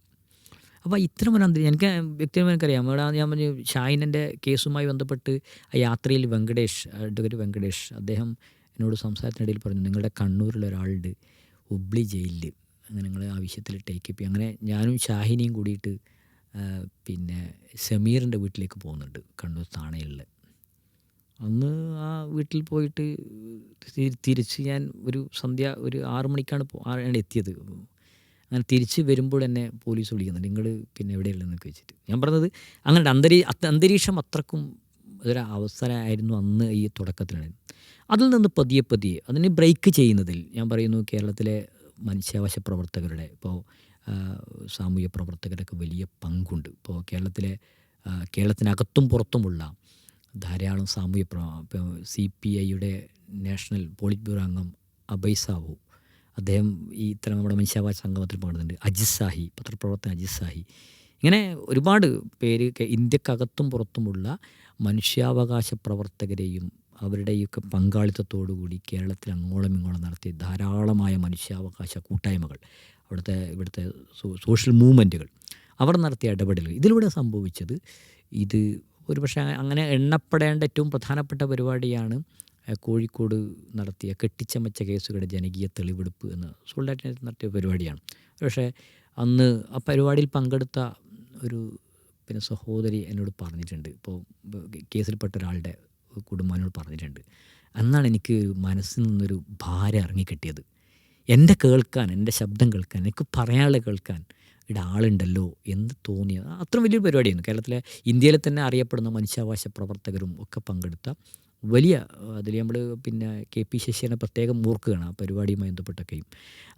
അപ്പോൾ ഇത്തരം ഒരു അന്തരീക്ഷം എനിക്ക് വ്യക്തിപരമായി എനിക്കറിയാം. ഇവിടെ ഞാൻ പറഞ്ഞു, ഷാഹിനൻ്റെ കേസുമായി ബന്ധപ്പെട്ട് ആ യാത്രയിൽ അഡ്വക്കേറ്റ് വെങ്കടേഷ് അദ്ദേഹം എന്നോട് സംസാരത്തിനിടയിൽ പറഞ്ഞു, നിങ്ങളുടെ കണ്ണൂരിലുള്ള ഒരാളുണ്ട് ഹുബ്ലി ജയിലിൽ, അങ്ങനെ നിങ്ങൾ ആ വിഷയത്തിൽ ടേക്കപ്പ് ചെയ്യും. അങ്ങനെ ഞാനും ഷാഹിനിയും കൂടിയിട്ട് പിന്നെ സമീറിൻ്റെ വീട്ടിലേക്ക് പോകുന്നുണ്ട്, കണ്ണൂർ താണയുള്ള. അന്ന് ആ വീട്ടിൽ പോയിട്ട് തിരിച്ച് ഞാൻ ഒരു 6 മണിക്കാണ് എത്തിയത്. അങ്ങനെ തിരിച്ച് വരുമ്പോൾ എന്നെ പോലീസ് വിളിക്കുന്നുണ്ട്, നിങ്ങൾ പിന്നെ എവിടെയുള്ളതെന്നൊക്കെ വെച്ചിട്ട്. ഞാൻ പറഞ്ഞത് അങ്ങനെ അന്തരീക്ഷം അത്രക്കും ഒരു അവസരമായിരുന്നു അന്ന് ഈ തുടക്കത്തിലാണ്. അതിൽ നിന്ന് പതിയെ അതിനെ ബ്രേക്ക് ചെയ്യുന്നതിൽ ഞാൻ പറയുന്നു കേരളത്തിലെ മനുഷ്യാവകാശ പ്രവർത്തകരുടെ, ഇപ്പോൾ സാമൂഹ്യ പ്രവർത്തകരൊക്കെ വലിയ പങ്കുണ്ട്. ഇപ്പോൾ കേരളത്തിനകത്തും പുറത്തുമുള്ള ധാരാളം ഇപ്പോൾ CPIയുടെ നാഷണൽ പോളിറ്റ് ബ്യൂറോ അംഗം അഭയ് സാഹു, അദ്ദേഹം ഈ ഇത്തരം നമ്മുടെ മനുഷ്യാവകാശ സംഗമത്തിൽ പങ്കെടുക്കുന്നുണ്ട്. അജിത് സാഹി, പത്രപ്രവർത്തകൻ അജിത് സാഹി, ഇങ്ങനെ ഒരുപാട് പേര് ഇന്ത്യക്കകത്തും പുറത്തുമുള്ള മനുഷ്യാവകാശ പ്രവർത്തകരെയും അവരുടെയൊക്കെ പങ്കാളിത്തത്തോടുകൂടി കേരളത്തിൽ അങ്ങോളം ഇങ്ങോളം നടത്തിയ ധാരാളമായ മനുഷ്യാവകാശ കൂട്ടായ്മകൾ, ഇവിടുത്തെ സോഷ്യൽ മൂവ്മെൻറ്റുകൾ, അവർ നടത്തിയ ഇടപെടലുകൾ, ഇതിലൂടെ സംഭവിച്ചത് ഇത് ഒരുപക്ഷെ അങ്ങനെ എണ്ണപ്പെടേണ്ട ഏറ്റവും പ്രധാനപ്പെട്ട പരിപാടിയാണ് കോഴിക്കോട് നടത്തിയ കെട്ടിച്ചമച്ച കേസുകളുടെ ജനകീയ തെളിവെടുപ്പ് എന്ന് സോൾഡാറ്റിനകത്ത് നടത്തിയ പരിപാടിയാണ്. പക്ഷേ അന്ന് ആ പരിപാടിയിൽ പങ്കെടുത്ത ഒരു സഹോദരി എന്നോട് പറഞ്ഞിട്ടുണ്ട്, ഇപ്പോൾ കേസിൽപ്പെട്ട ഒരാളുടെ കുടുംബാനോട് പറഞ്ഞിട്ടുണ്ട്, അന്നാണ് എനിക്ക് മനസ്സിൽ നിന്നൊരു ഭാരം ഇറങ്ങിക്കിട്ടിയത്. എൻ്റെ ശബ്ദം കേൾക്കാൻ, എനിക്ക് പറയാനുള്ള കേൾക്കാൻ ഇവിടെ ആളുണ്ടല്ലോ എന്ന് തോന്നിയത്. അത്ര വലിയൊരു പരിപാടിയായിരുന്നു. കേരളത്തിലെ, ഇന്ത്യയിലെ തന്നെ അറിയപ്പെടുന്ന മനുഷ്യാവകാശ പ്രവർത്തകരും ഒക്കെ പങ്കെടുത്ത വലിയ, അതിൽ നമ്മൾ KP ശശിയെ പ്രത്യേകം ഓർക്കുകയാണ് ആ പരിപാടിയുമായി ബന്ധപ്പെട്ടൊക്കെയും.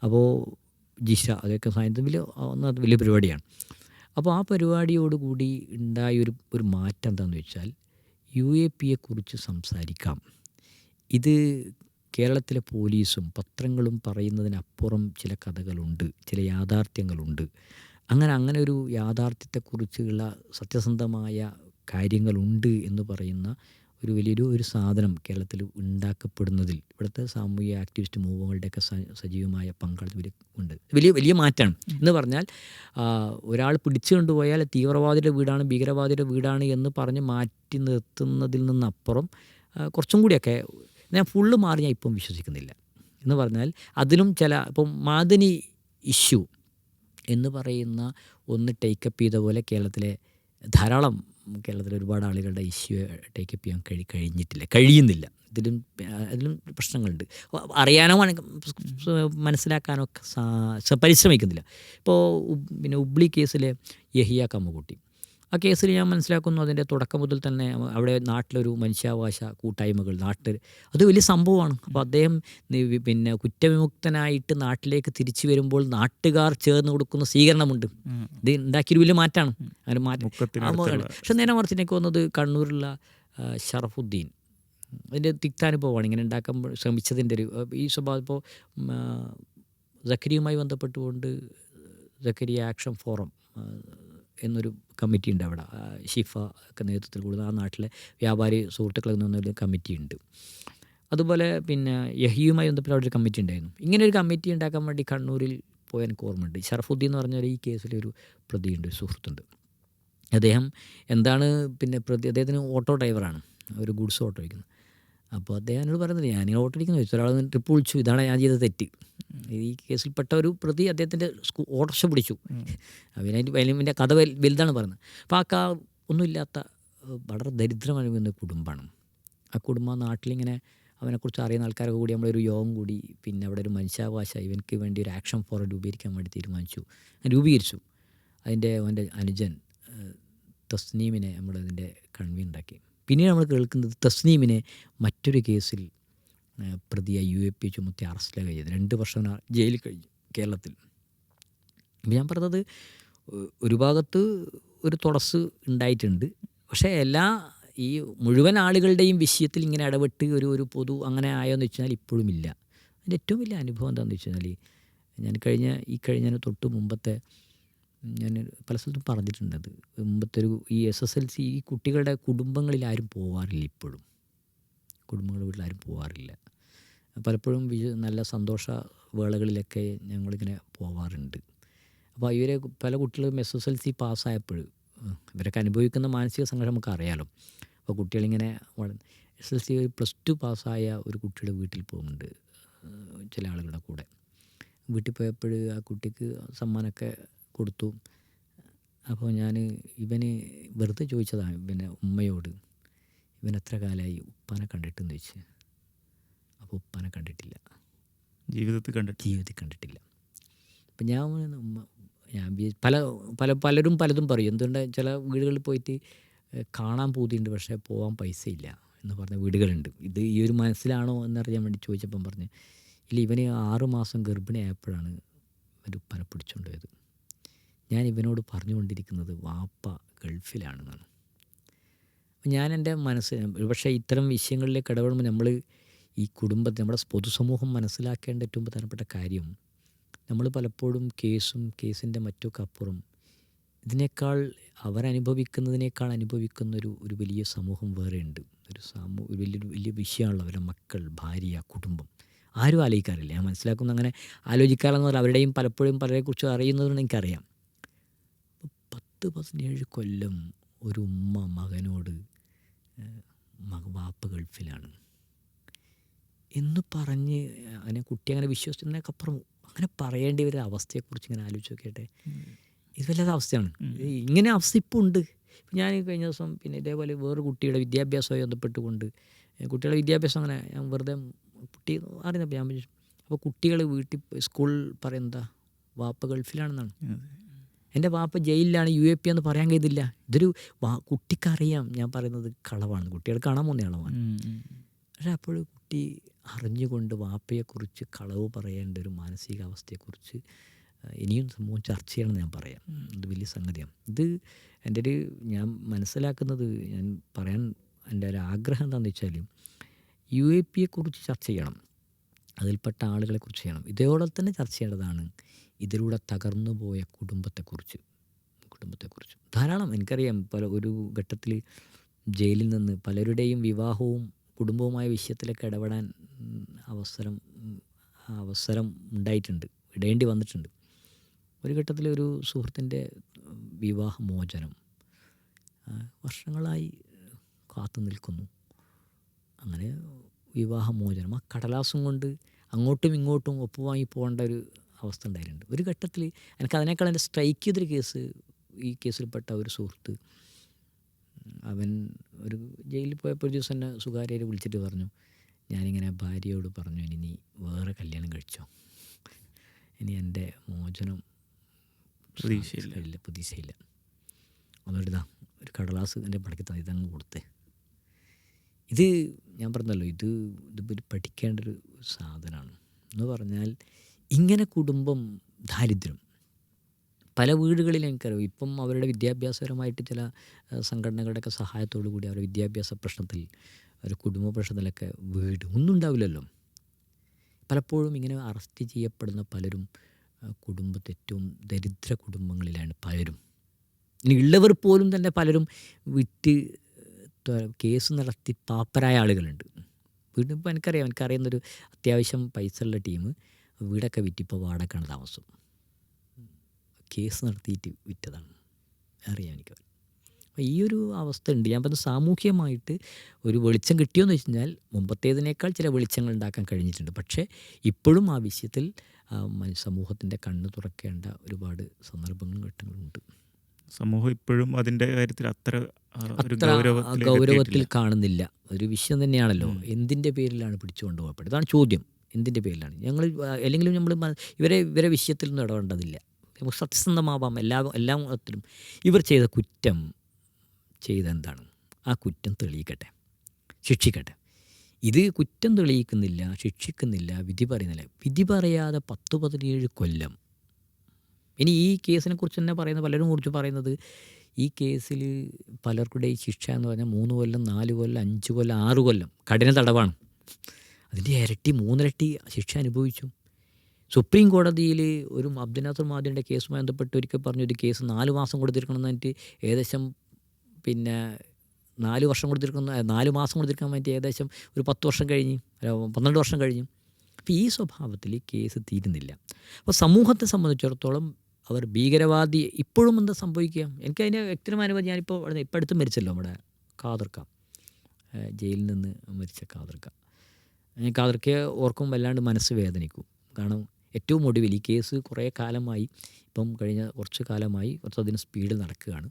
അപ്പോൾ ജിഷ, അതൊക്കെ സായന്തനം വലിയ പരിപാടിയാണ്. അപ്പോൾ ആ പരിപാടിയോടുകൂടി ഉണ്ടായ ഒരു മാറ്റം എന്താണെന്ന് വെച്ചാൽ UAPയെ കുറിച്ച് സംസാരിക്കാം. ഇത് കേരളത്തിലെ പോലീസും പത്രങ്ങളും പറയുന്നതിനപ്പുറം ചില കഥകളുണ്ട്, ചില യാഥാർത്ഥ്യങ്ങളുണ്ട്. അങ്ങനെ ഒരു യാഥാർത്ഥ്യത്തെക്കുറിച്ചുള്ള സത്യസന്ധമായ കാര്യങ്ങളുണ്ട് എന്ന് പറയുന്ന ഒരു സാധനം കേരളത്തിൽ ഉണ്ടാക്കപ്പെടുന്നതിൽ ഇവിടുത്തെ സാമൂഹിക ആക്ടിവിസ്റ്റ് മൂവ്മെൻ്റുകളുടെയൊക്കെ സജീവമായ പങ്കാളിത്തം ഉണ്ട്. വലിയ മാറ്റമാണ് എന്ന് പറഞ്ഞാൽ ഒരാൾ പിടിച്ചു കൊണ്ടുപോയാൽ തീവ്രവാദിയുടെ വീടാണ്, ഭീകരവാദിയുടെ വീടാണ് എന്ന് പറഞ്ഞ് മാറ്റി നിർത്തുന്നതിൽ നിന്നപ്പുറം കുറച്ചും കൂടിയൊക്കെ ഞാൻ ഫുള്ള് മാറി ഞാൻ ഇപ്പം വിശ്വസിക്കുന്നില്ല. എന്ന് പറഞ്ഞാൽ അതിലും ഇപ്പം മാദനി ഇഷ്യൂ എന്ന് പറയുന്ന ഒന്ന് ടേക്കപ്പ് ചെയ്ത പോലെ കേരളത്തിലെ ഒരുപാട് ആളുകളുടെ ഇഷ്യൂ ടേക്കപ്പ് ചെയ്യാൻ കഴിയുന്നില്ല. അതിലും പ്രശ്നങ്ങളുണ്ട്. അറിയാനോ മനസ്സിലാക്കാനോ പരിശ്രമിക്കുന്നില്ല. ഇപ്പോൾ പിന്നെ ഉബ്ലി കേസിലെ യഹിയ കമ്മുകുട്ടി, ആ കേസിൽ ഞാൻ മനസ്സിലാക്കുന്നു അതിൻ്റെ തുടക്കം മുതൽ തന്നെ അവിടെ നാട്ടിലൊരു മനുഷ്യാവകാശ കൂട്ടായ്മകൾ അത് വലിയ സംഭവമാണ്. അപ്പോൾ അദ്ദേഹം പിന്നെ കുറ്റവിമുക്തനായിട്ട് നാട്ടിലേക്ക് തിരിച്ചു വരുമ്പോൾ നാട്ടുകാർ ചേർന്ന് കൊടുക്കുന്ന സ്വീകരണമുണ്ട്. ഇത് ഉണ്ടാക്കിയൊരു വലിയ മാറ്റമാണ്. അങ്ങനെ മാറ്റം. പക്ഷെ നേരെ മറിച്ച് എനിക്ക് തോന്നുന്നത് കണ്ണൂരിലുള്ള ഷറഫുദ്ദീൻ അതിൻ്റെ തിക്താനുഭവമാണ് ഇങ്ങനെ ഉണ്ടാക്കാൻ ശ്രമിച്ചതിൻ്റെ ഈ സ്വഭാവം. ഇപ്പോൾ സക്കരിയുമായി ബന്ധപ്പെട്ടുകൊണ്ട് സക്കരിയ ആക്ഷൻ ഫോറം എന്നൊരു കമ്മിറ്റി ഉണ്ട് അവിടെ, ഷിഫ ഒക്കെ നേതൃത്വത്തിൽ കൂടുന്ന ആ നാട്ടിലെ വ്യാപാരി സുഹൃത്തുക്കളിൽ നിന്നൊരു കമ്മിറ്റി ഉണ്ട്. അതുപോലെ പിന്നെ യഹിയുമായി ബന്ധപ്പെട്ട് അവിടെ ഒരു കമ്മിറ്റി ഉണ്ടായിരുന്നു. ഇങ്ങനെ ഒരു കമ്മിറ്റി ഉണ്ടാക്കാൻ വേണ്ടി കണ്ണൂരിൽ പോയ എനിക്ക് ഓർമ്മയുണ്ട്. ഷറഫുദ്ദീൻ എന്ന് പറഞ്ഞാൽ ഈ കേസിലൊരു പ്രതിയുണ്ട്, ഒരു സുഹൃത്തുണ്ട്. അദ്ദേഹം എന്താണ് പിന്നെ അദ്ദേഹത്തിന് ഓട്ടോ ഡ്രൈവറാണ്, ഒരു ഗുഡ്സ് ഓട്ടോ ഓടിക്കുന്നത്. അപ്പോൾ അദ്ദേഹം എന്നോട് പറയുന്നത്, ഞാനിങ്ങനെ ഓട്ടോ ഓടിക്കുന്നു ചോദിച്ചു, ഒരാൾ ട്രിപ്പ് വിളിച്ചു, ഇതാണ് ഞാൻ ചെയ്ത തെറ്റ്. ഈ കേസിൽപ്പെട്ട ഒരു പ്രതി അദ്ദേഹത്തിൻ്റെ ഓട്ടോറിക്ഷ പിടിച്ചു. അതിൻ്റെ കഥ വലുതാണ് പറയുന്നത്. അപ്പോൾ ഒന്നുമില്ലാത്ത വളരെ ദരിദ്രമനുഭവിക്കുന്ന കുടുംബമാണ്. ആ കുടുംബം നാട്ടിലിങ്ങനെ അവനെക്കുറിച്ച് അറിയുന്ന ആൾക്കാരൊക്കെ കൂടി നമ്മളൊരു യോഗം കൂടി പിന്നെ അവിടെ ഒരു മനുഷ്യാവകാശ ഇവനക്ക് വേണ്ടി ഒരു ആക്ഷൻ ഫോറം രൂപീകരിക്കാൻ വേണ്ടി രൂപീകരിച്ചു. അവൻ്റെ അനുജൻ തസ്നീമിനെ നമ്മളതിൻ്റെ കൺവീനറാക്കി. പിന്നീട് നമ്മൾ കേൾക്കുന്നത് തസ്നീമിനെ മറ്റൊരു കേസിൽ പ്രതിയായി UAP ചുമത്തി അറസ്റ്റിലാണ് കഴിഞ്ഞത്. 2 വർഷം ജയിലിൽ കഴിഞ്ഞു കേരളത്തിൽ. അപ്പം ഞാൻ പറഞ്ഞത് ഒരു ഭാഗത്ത് ഒരു തുടസ് ഉണ്ടായിട്ടുണ്ട്. പക്ഷേ ഈ മുഴുവൻ ആളുകളുടെയും വിഷയത്തിൽ ഇങ്ങനെ ഇടപെട്ട് ഒരു പൊതു അങ്ങനെ ആയോന്ന് വെച്ചാൽ ഇപ്പോഴും ഇല്ല. അതിൻ്റെ ഏറ്റവും വലിയ അനുഭവം എന്താണെന്ന് വെച്ച് കഴിഞ്ഞാൽ ഞാൻ കഴിഞ്ഞ തൊട്ട് മുമ്പത്തെ ഞാൻ പല സ്ഥലത്തും പറഞ്ഞിട്ടുണ്ടത്. മുമ്പത്തെ ഈ SSLC ഈ കുട്ടികളുടെ കുടുംബങ്ങളിൽ ആരും പോവാറില്ല. ഇപ്പോഴും കുടുംബങ്ങളുടെ വീട്ടിലാരും പോവാറില്ല. പലപ്പോഴും നല്ല സന്തോഷ വേളകളിലൊക്കെ ഞങ്ങളിങ്ങനെ പോവാറുണ്ട്. അപ്പോൾ ഇവരെ പല കുട്ടികളും SSLC പാസ്സായപ്പോൾ ഇവരൊക്കെ അനുഭവിക്കുന്ന മാനസിക സംഘർഷം നമുക്ക് അറിയാലോ. അപ്പോൾ കുട്ടികളിങ്ങനെ SSLC +2 പാസ്സായ ഒരു കുട്ടിയുടെ വീട്ടിൽ പോകുന്നുണ്ട് ചില ആളുകളുടെ കൂടെ. വീട്ടിൽ പോയപ്പോൾ ആ കുട്ടിക്ക് സമ്മാനമൊക്കെ കൊടുത്തു. അപ്പോൾ ഇവന് വെറുതെ ചോദിച്ചതാണ് പിന്നെ ഉമ്മയോട്, ഇവൻ എത്ര കാലമായി ഉപ്പാനെ കണ്ടിട്ടെന്ന് ചോദിച്ച്. അപ്പോൾ ഉപ്പാനെ കണ്ടിട്ടില്ല, ജീവിതത്തിൽ കണ്ടിട്ടില്ല. അപ്പം പലരും പലതും പറയും. എന്തുകൊണ്ട് ചില വീടുകളിൽ പോയിട്ട് കാണാൻ പൂതിയുണ്ട് പക്ഷേ പോകാൻ പൈസയില്ല എന്ന് പറഞ്ഞ വീടുകളുണ്ട്. ഇത് ഈ ഒരു മനസ്സിലാണോ എന്നറിയാൻ വേണ്ടി ചോദിച്ചപ്പം പറഞ്ഞ്, ഇല്ല, ഇവന് 6 മാസം ഗർഭിണിയായപ്പോഴാണ് ഇവൻ്റെ ഉപ്പാനെ പിടിച്ചുകൊണ്ട് പോയത്. ഞാൻ ഇവനോട് പറഞ്ഞുകൊണ്ടിരിക്കുന്നത് വാപ്പ ഗൾഫിലാണെന്നാണ്. ഞാൻ എൻ്റെ പക്ഷേ ഇത്തരം വിഷയങ്ങളിലേക്ക് ഇടപെടുമ്പോൾ നമ്മൾ ഈ കുടുംബത്തെ നമ്മുടെ പൊതുസമൂഹം മനസ്സിലാക്കേണ്ട ഏറ്റവും പ്രധാനപ്പെട്ട കാര്യം, നമ്മൾ പലപ്പോഴും കേസിൻ്റെ മറ്റൊക്കെ അപ്പുറം ഇതിനേക്കാൾ അവരനുഭവിക്കുന്നതിനേക്കാൾ അനുഭവിക്കുന്ന ഒരു വലിയ സമൂഹം വേറെയുണ്ട്. വലിയ വിഷയമാണല്ലോ അവരുടെ മക്കൾ, ഭാര്യ, കുടുംബം. ആരും ആലോചിക്കാറില്ല. ഞാൻ മനസ്സിലാക്കുന്ന അങ്ങനെ ആലോചിക്കാറെന്ന് പറഞ്ഞാൽ അവരുടെയും പലപ്പോഴും പലരെക്കുറിച്ച് അറിയുന്നതെന്ന് എനിക്കറിയാം. 10-17 കൊല്ലം ഒരു ഉമ്മ മകനോട് വാപ്പ ഗൾഫിലാണ് എന്ന് പറഞ്ഞ് അങ്ങനെ കുട്ടി അങ്ങനെ വിശ്വസിച്ചതിനൊക്കപ്പുറം അങ്ങനെ പറയേണ്ടി വരുന്ന അവസ്ഥയെക്കുറിച്ച് ഇങ്ങനെ ആലോചിച്ച് നോക്കിയട്ടെ. ഇത് വല്ലാത്ത അവസ്ഥയാണ്. ഇങ്ങനെ അവസ്ഥ ഇപ്പോൾ ഉണ്ട്. ഞാൻ കഴിഞ്ഞ ദിവസം പിന്നെ ഇതേപോലെ വേറൊരു കുട്ടിയുടെ വിദ്യാഭ്യാസവുമായി ബന്ധപ്പെട്ടുകൊണ്ട് കുട്ടികളുടെ വിദ്യാഭ്യാസം അങ്ങനെ ഞാൻ വെറുതെ കുട്ടി അറിയുന്നപ്പോൾ ഞാൻ വിചാരിച്ചു, അപ്പോൾ കുട്ടികൾ വീട്ടിൽ സ്കൂളിൽ പറയുന്നതാ വാപ്പ ഗൾഫിലാണെന്നാണ്. എൻ്റെ വാപ്പ ജയിലിലാണ്, UAP എന്ന് പറയാൻ കഴിയുന്നില്ല. ഇതൊരു കുട്ടിക്കറിയാം ഞാൻ പറയുന്നത് കളവാണ്, കുട്ടികൾ കാണാൻ പോകുന്ന കളവാണ്. പക്ഷേ അപ്പോൾ കുട്ടി അറിഞ്ഞുകൊണ്ട് വാപ്പയെക്കുറിച്ച് കളവ് പറയേണ്ട ഒരു മാനസികാവസ്ഥയെക്കുറിച്ച് ഇനിയും സമൂഹം ചർച്ച ചെയ്യണമെന്ന് ഞാൻ പറയാം. ഇത് വലിയ സംഗതിയാണ്. ഇത് ഞാൻ മനസ്സിലാക്കുന്നത്, ഞാൻ പറയാൻ എൻ്റെ ഒരു ആഗ്രഹം എന്താണെന്ന് വെച്ചാൽ UAPയെക്കുറിച്ച് ചർച്ച ചെയ്യണം. അതിൽപ്പെട്ട ആളുകളെക്കുറിച്ച് ചെയ്യണം. ഇതോടെ തന്നെ ചർച്ച ചെയ്യേണ്ടതാണ് ഇതിലൂടെ തകർന്നു പോയ കുടുംബത്തെക്കുറിച്ച്. ധാരാളം എനിക്കറിയാം ഒരു ഘട്ടത്തിൽ ജയിലിൽ നിന്ന് പലരുടെയും വിവാഹവും കുടുംബവുമായ വിഷയത്തിലൊക്കെ ഇടപെടാൻ അവസരം ഉണ്ടായിട്ടുണ്ട്, ഇടേണ്ടി വന്നിട്ടുണ്ട്. ഒരു ഘട്ടത്തിൽ ഒരു സുഹൃത്തിൻ്റെ വിവാഹമോചനം വർഷങ്ങളായി കാത്തു നിൽക്കുന്നു. അങ്ങനെ വിവാഹമോചനം ആ കടലാസും കൊണ്ട് അങ്ങോട്ടും ഇങ്ങോട്ടും ഒപ്പുവാങ്ങി പോകേണ്ട ഒരു അവസ്ഥ ഉണ്ടായിട്ടുണ്ട്. ഒരു ഘട്ടത്തിൽ എനിക്ക് അതിനേക്കാൾ എൻ്റെ സ്ട്രൈക്ക് ചെയ്തൊരു കേസ്, ഈ കേസിൽപ്പെട്ട ഒരു സുഹൃത്ത്, അവൻ ഒരു ജയിലിൽ പോയപ്പോൾ ഒരു ദിവസം എന്നെ സ്വകാര്യയിൽ വിളിച്ചിട്ട് പറഞ്ഞു, ഞാനിങ്ങനെ ഭാര്യയോട് പറഞ്ഞു, ഇനി നീ വേറെ കല്യാണം കഴിച്ചോ, ഇനി എൻ്റെ മോചനം പ്രതീക്ഷയില്ല. അതുകൊണ്ട് ഇതാ ഒരു കടലാസ് എൻ്റെ പടക്കി തന്നെ ഇതങ്ങ് കൊടുത്തേ. ഇത് ഞാൻ പറഞ്ഞല്ലോ, ഇത് പഠിക്കേണ്ടൊരു സാധനമാണ്. എന്ന് പറഞ്ഞാൽ ഇങ്ങനെ കുടുംബം, ദാരിദ്ര്യം പല വീടുകളിൽ എനിക്കറിയാം. ഇപ്പം അവരുടെ വിദ്യാഭ്യാസപരമായിട്ട് ചില സംഘടനകളുടെയൊക്കെ സഹായത്തോടു കൂടി അവരുടെ വിദ്യാഭ്യാസ പ്രശ്നത്തിൽ, ഒരു കുടുംബ പ്രശ്നത്തിലൊക്കെ വീട് ഒന്നും ഉണ്ടാവില്ലല്ലോ. പലപ്പോഴും ഇങ്ങനെ അറസ്റ്റ് ചെയ്യപ്പെടുന്ന പലരും കുടുംബത്തെ ഏറ്റവും ദരിദ്ര കുടുംബങ്ങളിലാണ് പലരും. ഇനി ഉള്ളവർ പോലും തന്നെ പലരും വിറ്റ് കേസ് നടത്തി പാപ്പരായ ആളുകളുണ്ട്. വീട് ഇപ്പോൾ എനിക്കറിയുന്നൊരു അത്യാവശ്യം പൈസ ഉള്ള ടീം വീടൊക്കെ വിറ്റിപ്പോൾ വാടകയ്ക്കാണ് താമസം. കേസ് നടത്തിയിട്ട് വിറ്റതാണ്, അറിയാം എനിക്ക്. അപ്പോൾ ഈ ഒരു അവസ്ഥ ഉണ്ട്. ഞാൻ പറഞ്ഞ സാമൂഹ്യമായിട്ട് ഒരു വെളിച്ചം കിട്ടിയോയെന്ന് വെച്ച് കഴിഞ്ഞാൽ മുമ്പത്തേതിനേക്കാൾ ചില വെളിച്ചങ്ങൾ ഉണ്ടാക്കാൻ കഴിഞ്ഞിട്ടുണ്ട്. പക്ഷേ ഇപ്പോഴും ആ വിഷയത്തിൽ സമൂഹത്തിൻ്റെ കണ്ണ് തുറക്കേണ്ട ഒരുപാട് സന്ദർഭങ്ങളും ഘട്ടങ്ങളുണ്ട്. സമൂഹം ഇപ്പോഴും അതിൻ്റെ കാര്യത്തിൽ അത്ര ഗൗരവത്തിൽ കാണുന്നില്ല. ഒരു വിഷയം തന്നെയാണല്ലോ. എന്തിൻ്റെ പേരിലാണ് പിടിച്ചുകൊണ്ട് പോകപ്പെട്ടത്? ഇതാണ് ചോദ്യം. എന്തിൻ്റെ പേരിലാണ്? അല്ലെങ്കിലും നമ്മൾ ഇവരെ വിഷയത്തിൽ നിന്നും ഇടപെടേണ്ടതില്ല. സത്യസന്ധമാവാം എല്ലാത്തിലും. ഇവർ ചെയ്ത കുറ്റം ചെയ്തെന്താണ്? ആ കുറ്റം തെളിയിക്കട്ടെ, ശിക്ഷിക്കട്ടെ. ഇത് കുറ്റം തെളിയിക്കുന്നില്ല, ശിക്ഷിക്കുന്നില്ല, വിധി പറയുന്നില്ല. വിധി പറയാതെ 10-17 കൊല്ലം. ഇനി ഈ കേസിനെ കുറിച്ച് തന്നെ പലരും കുറിച്ച് പറയുന്നത്, ഈ കേസിൽ പലർക്കുടെ ശിക്ഷ എന്ന് പറഞ്ഞാൽ 3 കൊല്ലം, 4 കൊല്ലം, 5 കൊല്ലം, 6 കൊല്ലം കഠിന തടവാണ്. അതിൻ്റെ ഇരട്ടി 3 ഇരട്ടി ശിക്ഷ അനുഭവിച്ചു. സുപ്രീം കോടതിയിൽ ഒരു അബ്ദുൽ നാസർ മാദിയുടെ കേസുമായി ബന്ധപ്പെട്ട് ഒരിക്കൽ പറഞ്ഞു, ഒരു കേസ് 4 മാസം കൊണ്ട് തീർക്കണം എന്നിട്ട് ഏകദേശം 4 വർഷം കൊണ്ട് തീർക്കുന്ന 4 മാസം കൊണ്ട് തീർക്കാൻ വേണ്ടി ഏകദേശം ഒരു 10 വർഷം കഴിഞ്ഞ് 12 വർഷം കഴിഞ്ഞു. അപ്പോൾ ഈ സ്വഭാവത്തിൽ കേസ് തീരുന്നില്ല. അപ്പോൾ സമൂഹത്തെ സംബന്ധിച്ചിടത്തോളം അവർ ഭീകരവാദി ഇപ്പോഴും എന്താ സംഭവിക്കുക? എനിക്കതിൻ്റെ വ്യക്തിപരമായ അനുഭവം, ഞാനിപ്പോൾ അടുത്ത് മരിച്ചല്ലോ നമ്മുടെ ഖാദർക്ക, ജയിലിൽ നിന്ന് മരിച്ച ഖാദർക്ക. ഖാദർക്കയെ ഓർക്കും വല്ലാണ്ട് മനസ്സ് വേദനിക്കും. കാരണം ഏറ്റവും ഒടുവിൽ ഈ കേസ് കുറേ കാലമായി, ഇപ്പം കഴിഞ്ഞ കുറച്ച് കാലമായി കുറച്ചധികം സ്പീഡിൽ നടക്കുകയാണ്.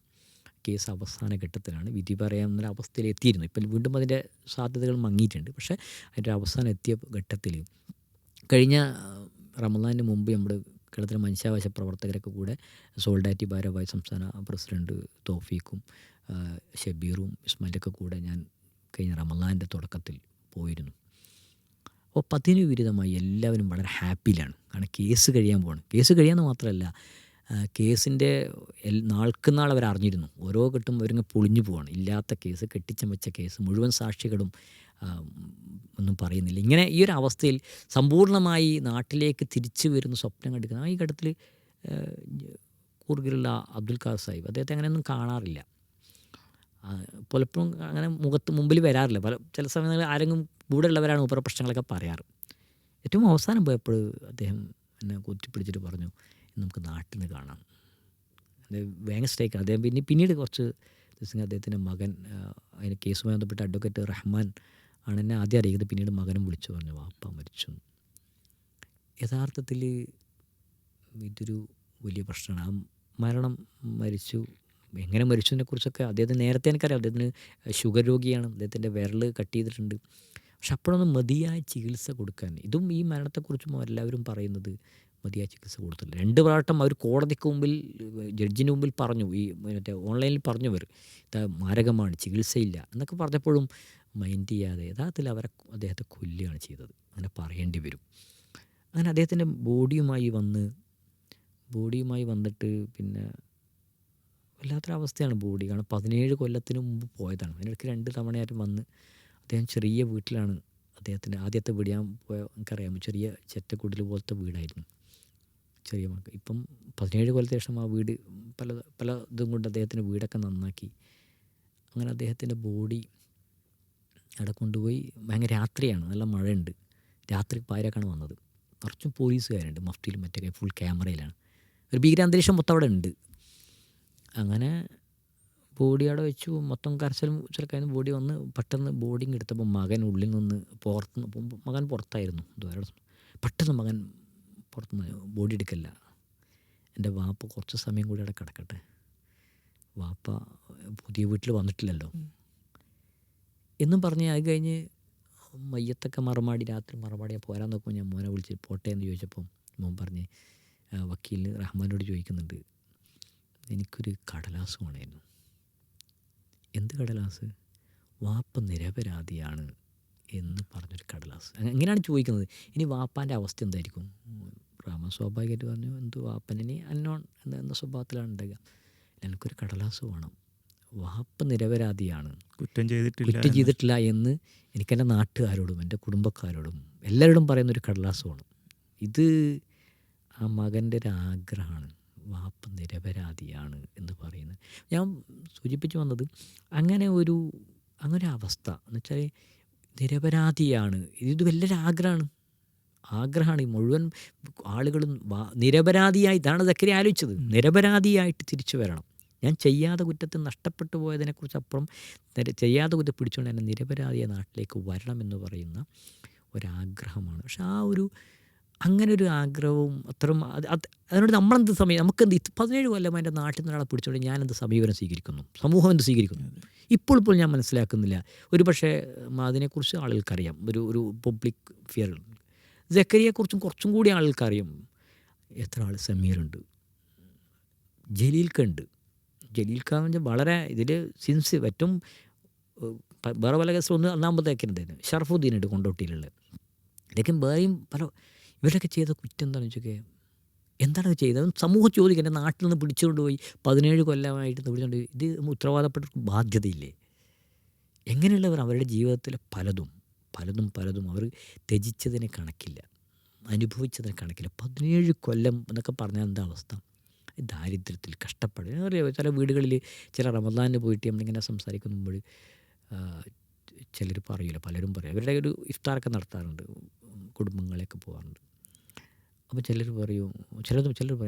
കേസ് അവസാന ഘട്ടത്തിലാണ്, വിധി പറയാവുന്ന അവസ്ഥയിൽ എത്തിയിരുന്നു. ഇപ്പം വീണ്ടും അതിൻ്റെ സാധ്യതകൾ മങ്ങിയിട്ടുണ്ട്. പക്ഷേ അതിൻ്റെ അവസാനം എത്തിയ ഘട്ടത്തിൽ കഴിഞ്ഞ റമദാനിന് മുമ്പ് നമ്മുടെ കേരളത്തിലെ മനുഷ്യാവകാശ പ്രവർത്തകരൊക്കെ കൂടെ സോൾഡാറ്റി ഭാരവാഹി സംസ്ഥാന പ്രസിഡന്റ് തോഫീക്കും ഷബീറും ഇസ്മായിലൊക്കെ കൂടെ ഞാൻ കഴിഞ്ഞ റമദാനിൻ്റെ തുടക്കത്തിൽ പോയിരുന്നു. അപ്പോൾ അതിന് വിരുദ്ധമായി എല്ലാവരും വളരെ ഹാപ്പിയിലാണ്. കാരണം കേസ് കഴിയാൻ പോവാണ്. കേസ് കഴിയാമെന്ന് മാത്രമല്ല, കേസിൻ്റെ നാൾക്കുനാൾ അവർ അറിഞ്ഞിരുന്നു. ഓരോ ഘട്ടം അവരിങ്ങ് പൊളിഞ്ഞു പോവാണ്. ഇല്ലാത്ത കേസ്, കെട്ടിച്ചമച്ച കേസ്, മുഴുവൻ സാക്ഷികളും ഒന്നും പറയുന്നില്ല. ഇങ്ങനെ ഈ ഒരു അവസ്ഥയിൽ സമ്പൂർണ്ണമായി നാട്ടിലേക്ക് തിരിച്ചു വരുന്ന സ്വപ്നം കണ്ടിരിക്കുന്ന ഈ ഘട്ടത്തിൽ കൂർഗിലുള്ള അബ്ദുൽ ഖാദർ സാഹിബ്, അദ്ദേഹത്തെ അങ്ങനെയൊന്നും കാണാറില്ല. പലപ്പോഴും അങ്ങനെ മുമ്പിൽ വരാറില്ല. ചില സമയങ്ങളിൽ ആരെങ്കിലും കൂടെ ഉള്ളവരാണ് ഉപര പ്രശ്നങ്ങളൊക്കെ പറയാറ്. ഏറ്റവും അവസാനം പോയപ്പോൾ അദ്ദേഹം എന്നെ കുത്തിപ്പിടിച്ചിട്ട് പറഞ്ഞു, നമുക്ക് നാട്ടിൽ നിന്ന് കാണാം. അത് ഭയങ്കര സ്ട്രൈക്കാണ്. അദ്ദേഹം പിന്നീട് കുറച്ച് ദിവസം അദ്ദേഹത്തിൻ്റെ മകൻ, അതിന് കേസുമായി ബന്ധപ്പെട്ട അഡ്വക്കേറ്റ് റഹ്മാൻ ആണ് എന്നെ ആദ്യം അറിയിക്കുന്നത്. പിന്നീട് മകനും വിളിച്ചു പറഞ്ഞു, വാപ്പ മരിച്ചു. യഥാർത്ഥത്തിൽ ഇതൊരു വലിയ പ്രശ്നമാണ്. ആ മരണം മരിച്ചു, എങ്ങനെ മരിച്ചതിനെ കുറിച്ചൊക്കെ അദ്ദേഹത്തിന് നേരത്തെ എനിക്കറിയാം. അദ്ദേഹത്തിന് ഷുഗർ രോഗിയാണ്, അദ്ദേഹത്തിൻ്റെ വിരൽ കട്ട് ചെയ്തിട്ടുണ്ട്. പക്ഷെ അപ്പോഴൊന്നും മതിയായ ചികിത്സ കൊടുക്കാൻ, ഇതും ഈ മരണത്തെക്കുറിച്ചും എല്ലാവരും പറയുന്നത് മതിയായ ചികിത്സ കൊടുത്തില്ല. 2 പ്രാവശ്യം അവർ കോടതിക്ക് മുമ്പിൽ, ജഡ്ജിന് മുമ്പിൽ പറഞ്ഞു, ഈ ഓൺലൈനിൽ പറഞ്ഞവർ ഇത് മാരകമാണ്, ചികിത്സയില്ല എന്നൊക്കെ പറഞ്ഞപ്പോഴും മൈൻഡ് ചെയ്യാതെ യഥാർത്ഥത്തിൽ അദ്ദേഹത്തെ കൊല്ലുകയാണ് ചെയ്തത്. അങ്ങനെ പറയേണ്ടി വരും. അങ്ങനെ അദ്ദേഹത്തിൻ്റെ ബോഡിയുമായി വന്നിട്ട് പിന്നെ വല്ലാത്തൊരവസ്ഥയാണ് ബോഡി. കാരണം 17 കൊല്ലത്തിന് മുമ്പ് പോയതാണ്. അതിനിടയ്ക്ക് 2 തവണയായിട്ട് വന്ന് അദ്ദേഹം ചെറിയ വീട്ടിലാണ് അദ്ദേഹത്തിൻ്റെ ആദ്യത്തെ വീട് ഞാൻ പോയ എനിക്കറിയാം, ചെറിയ ചെറ്റക്കുടിൽ പോലത്തെ വീടായിരുന്നു, ചെറിയ മക്കൾ. ഇപ്പം 17 കൊല്ലത്തിന് ശേഷം ആ വീട് പല പല ഇതും കൊണ്ട് അദ്ദേഹത്തിൻ്റെ വീടൊക്കെ നന്നാക്കി. അങ്ങനെ അദ്ദേഹത്തിൻ്റെ ബോഡി അവിടെ കൊണ്ടുപോയി. ഭയങ്കര രാത്രിയാണ്, നല്ല മഴയുണ്ട്, രാത്രി പാതിരാക്കാണ് വന്നത്. നിറച്ചും പോലീസുകാരുണ്ട്, മഫ്തിയിലും മറ്റൊക്കെ, ഫുൾ ക്യാമറയിലാണ്. ഒരു ഭീകരാന്തരീക്ഷം മൊത്തം അവിടെ ഉണ്ട്. അങ്ങനെ ബോഡി അവിടെ വെച്ചു, മൊത്തം കരച്ചിലും ചിലക്കായിരുന്നു. ബോഡി വന്ന് പെട്ടെന്ന് ബോഡിങ് എടുത്തപ്പോൾ മകൻ ഉള്ളിൽ നിന്ന് മകൻ പുറത്തായിരുന്നു. പെട്ടെന്ന് മകൻ പുറത്തുനിന്ന് ബോഡി എടുക്കല്ല, എൻ്റെ വാപ്പ കുറച്ച് സമയം കൂടി അവിടെ കിടക്കട്ടെ, വാപ്പ പുതിയ വീട്ടിൽ വന്നിട്ടില്ലല്ലോ എന്നും പറഞ്ഞ്. അത് കഴിഞ്ഞ് മയ്യത്തൊക്കെ മറമാടി, രാത്രി മറമാടിയാൽ പോരാൻ നോക്കുമ്പോൾ ഞാൻ മോനെ വിളിച്ച് പോട്ടെ എന്ന് ചോദിച്ചപ്പം മോൻ പറഞ്ഞ് വക്കീലിന് റഹ്മാനോട് ചോദിക്കുന്നുണ്ട്, എനിക്കൊരു കടലാസ് വേണമായിരുന്നു. എന്ത് കടലാസ്? വാപ്പ നിരപരാധിയാണ് എന്ന് പറഞ്ഞൊരു കടലാസ്. അങ്ങനെയാണ് ചോദിക്കുന്നത്. ഇനി വാപ്പാൻ്റെ അവസ്ഥ എന്തായിരിക്കും? റഹ്മാൻ സ്വാഭാവികമായിട്ട് പറഞ്ഞു, എന്ത് വാപ്പനെ അന്നോൺ എന്ന സ്വഭാവത്തിലാണ് ഉണ്ടാകുക, എനിക്കൊരു കടലാസ് വേണം, വാപ്പ നിരപരാധിയാണ്, കുറ്റം ചെയ്തിട്ടില്ല എന്ന് എനിക്കെൻ്റെ നാട്ടുകാരോടും എൻ്റെ കുടുംബക്കാരോടും എല്ലാവരോടും പറയുന്നൊരു കടലാസ് വേണം. ഇത് ആ മകൻ്റെ ഒരു ആഗ്രഹമാണ്, വാപ്പ നിരപരാധിയാണ് എന്ന് പറയുന്നത്. ഞാൻ സൂചിപ്പിച്ചു വന്നത് അങ്ങനെ ഒരു അവസ്ഥ എന്ന് വെച്ചാൽ നിരപരാധിയാണ്, ഇത് വലിയൊരു ആഗ്രഹമാണ്. ഈ മുഴുവൻ ആളുകളും നിരപരാധിയായി, ഇതാണ് സക്കരിയ ആലോചിച്ചത്, നിരപരാധിയായിട്ട് തിരിച്ചു വരണം. ഞാൻ ചെയ്യാതെ കുറ്റത്തിൽ നഷ്ടപ്പെട്ടു പോയതിനെക്കുറിച്ചപ്പുറം ചെയ്യാതെ കുറ്റം പിടിച്ചുകൊണ്ട് എന്നെ നിരപരാധിയ നാട്ടിലേക്ക് വരണമെന്ന് പറയുന്ന ഒരാഗ്രഹമാണ്. പക്ഷെ അങ്ങനെ ഒരു ആഗ്രഹവും അത്രയും അതിനോട് നമ്മളെന്ത് നമുക്കെന്ത് 17 കൊല്ലം എൻ്റെ നാട്ടിൽ നിന്ന് ഒരാളെ പിടിച്ചുകൊണ്ട് ഞാനെന്ത് സമീപനം സ്വീകരിക്കുന്നു, സമൂഹം എന്ത് സ്വീകരിക്കുന്നു, ഇപ്പോൾ ഞാൻ മനസ്സിലാക്കുന്നില്ല. ഒരു പക്ഷേ അതിനെക്കുറിച്ച് ആളുകൾക്കറിയാം, ഒരു പബ്ലിക് ഫിയർ. സക്കരിയെക്കുറിച്ചും കുറച്ചും കൂടി ആളുകൾക്കറിയാം. എത്ര ആൾ സമീറുണ്ട്, ജലീൽക്കുണ്ട്. ജലീൽക്കാന്ന് വെച്ചാൽ വളരെ ഇതിൽ ഏറ്റവും വേറെ പല കേസിൽ ഒന്നാമത്തേക്കുണ്ടായിരുന്നു. ഷറഫുദ്ദീനുണ്ട് കൊണ്ടോട്ടിയിലുള്ള. ഇതൊക്കെ വേറെയും ഇവരൊക്കെ ചെയ്ത കുറ്റം എന്താണെന്ന് വെച്ചാൽ എന്താണ് ചെയ്തത് സമൂഹം ചോദിക്കുക. എൻ്റെ നാട്ടിൽ നിന്ന് പിടിച്ചുകൊണ്ട് പോയി 17 കൊല്ലമായിട്ട് പിടിച്ചുകൊണ്ട് ഇത് ഉത്തരവാദപ്പെട്ടവർക്ക് ബാധ്യതയില്ലേ? എങ്ങനെയുള്ളവർ അവരുടെ ജീവിതത്തിലെ പലതും അവർ ത്യജിച്ചതിന് കണക്കില്ല, അനുഭവിച്ചതിന് കണക്കില്ല. 17 കൊല്ലം എന്നൊക്കെ പറഞ്ഞാൽ എന്താ അവസ്ഥ? ദാരിദ്ര്യത്തിൽ കഷ്ടപ്പെടുക. അറിയാമോ, ചില വീടുകളിൽ ചില റമദാനിന് പോയിട്ട് നമ്മളിങ്ങനെ സംസാരിക്കുമ്പോൾ ചിലർ പറയില്ല, പലരും പറയും, അവരുടെ ഒരു ഇഫ്താറൊക്കെ നടത്താറുണ്ട്, കുടുംബങ്ങളെയൊക്കെ പോകാറുണ്ട്. അപ്പോൾ ചിലർ പറയും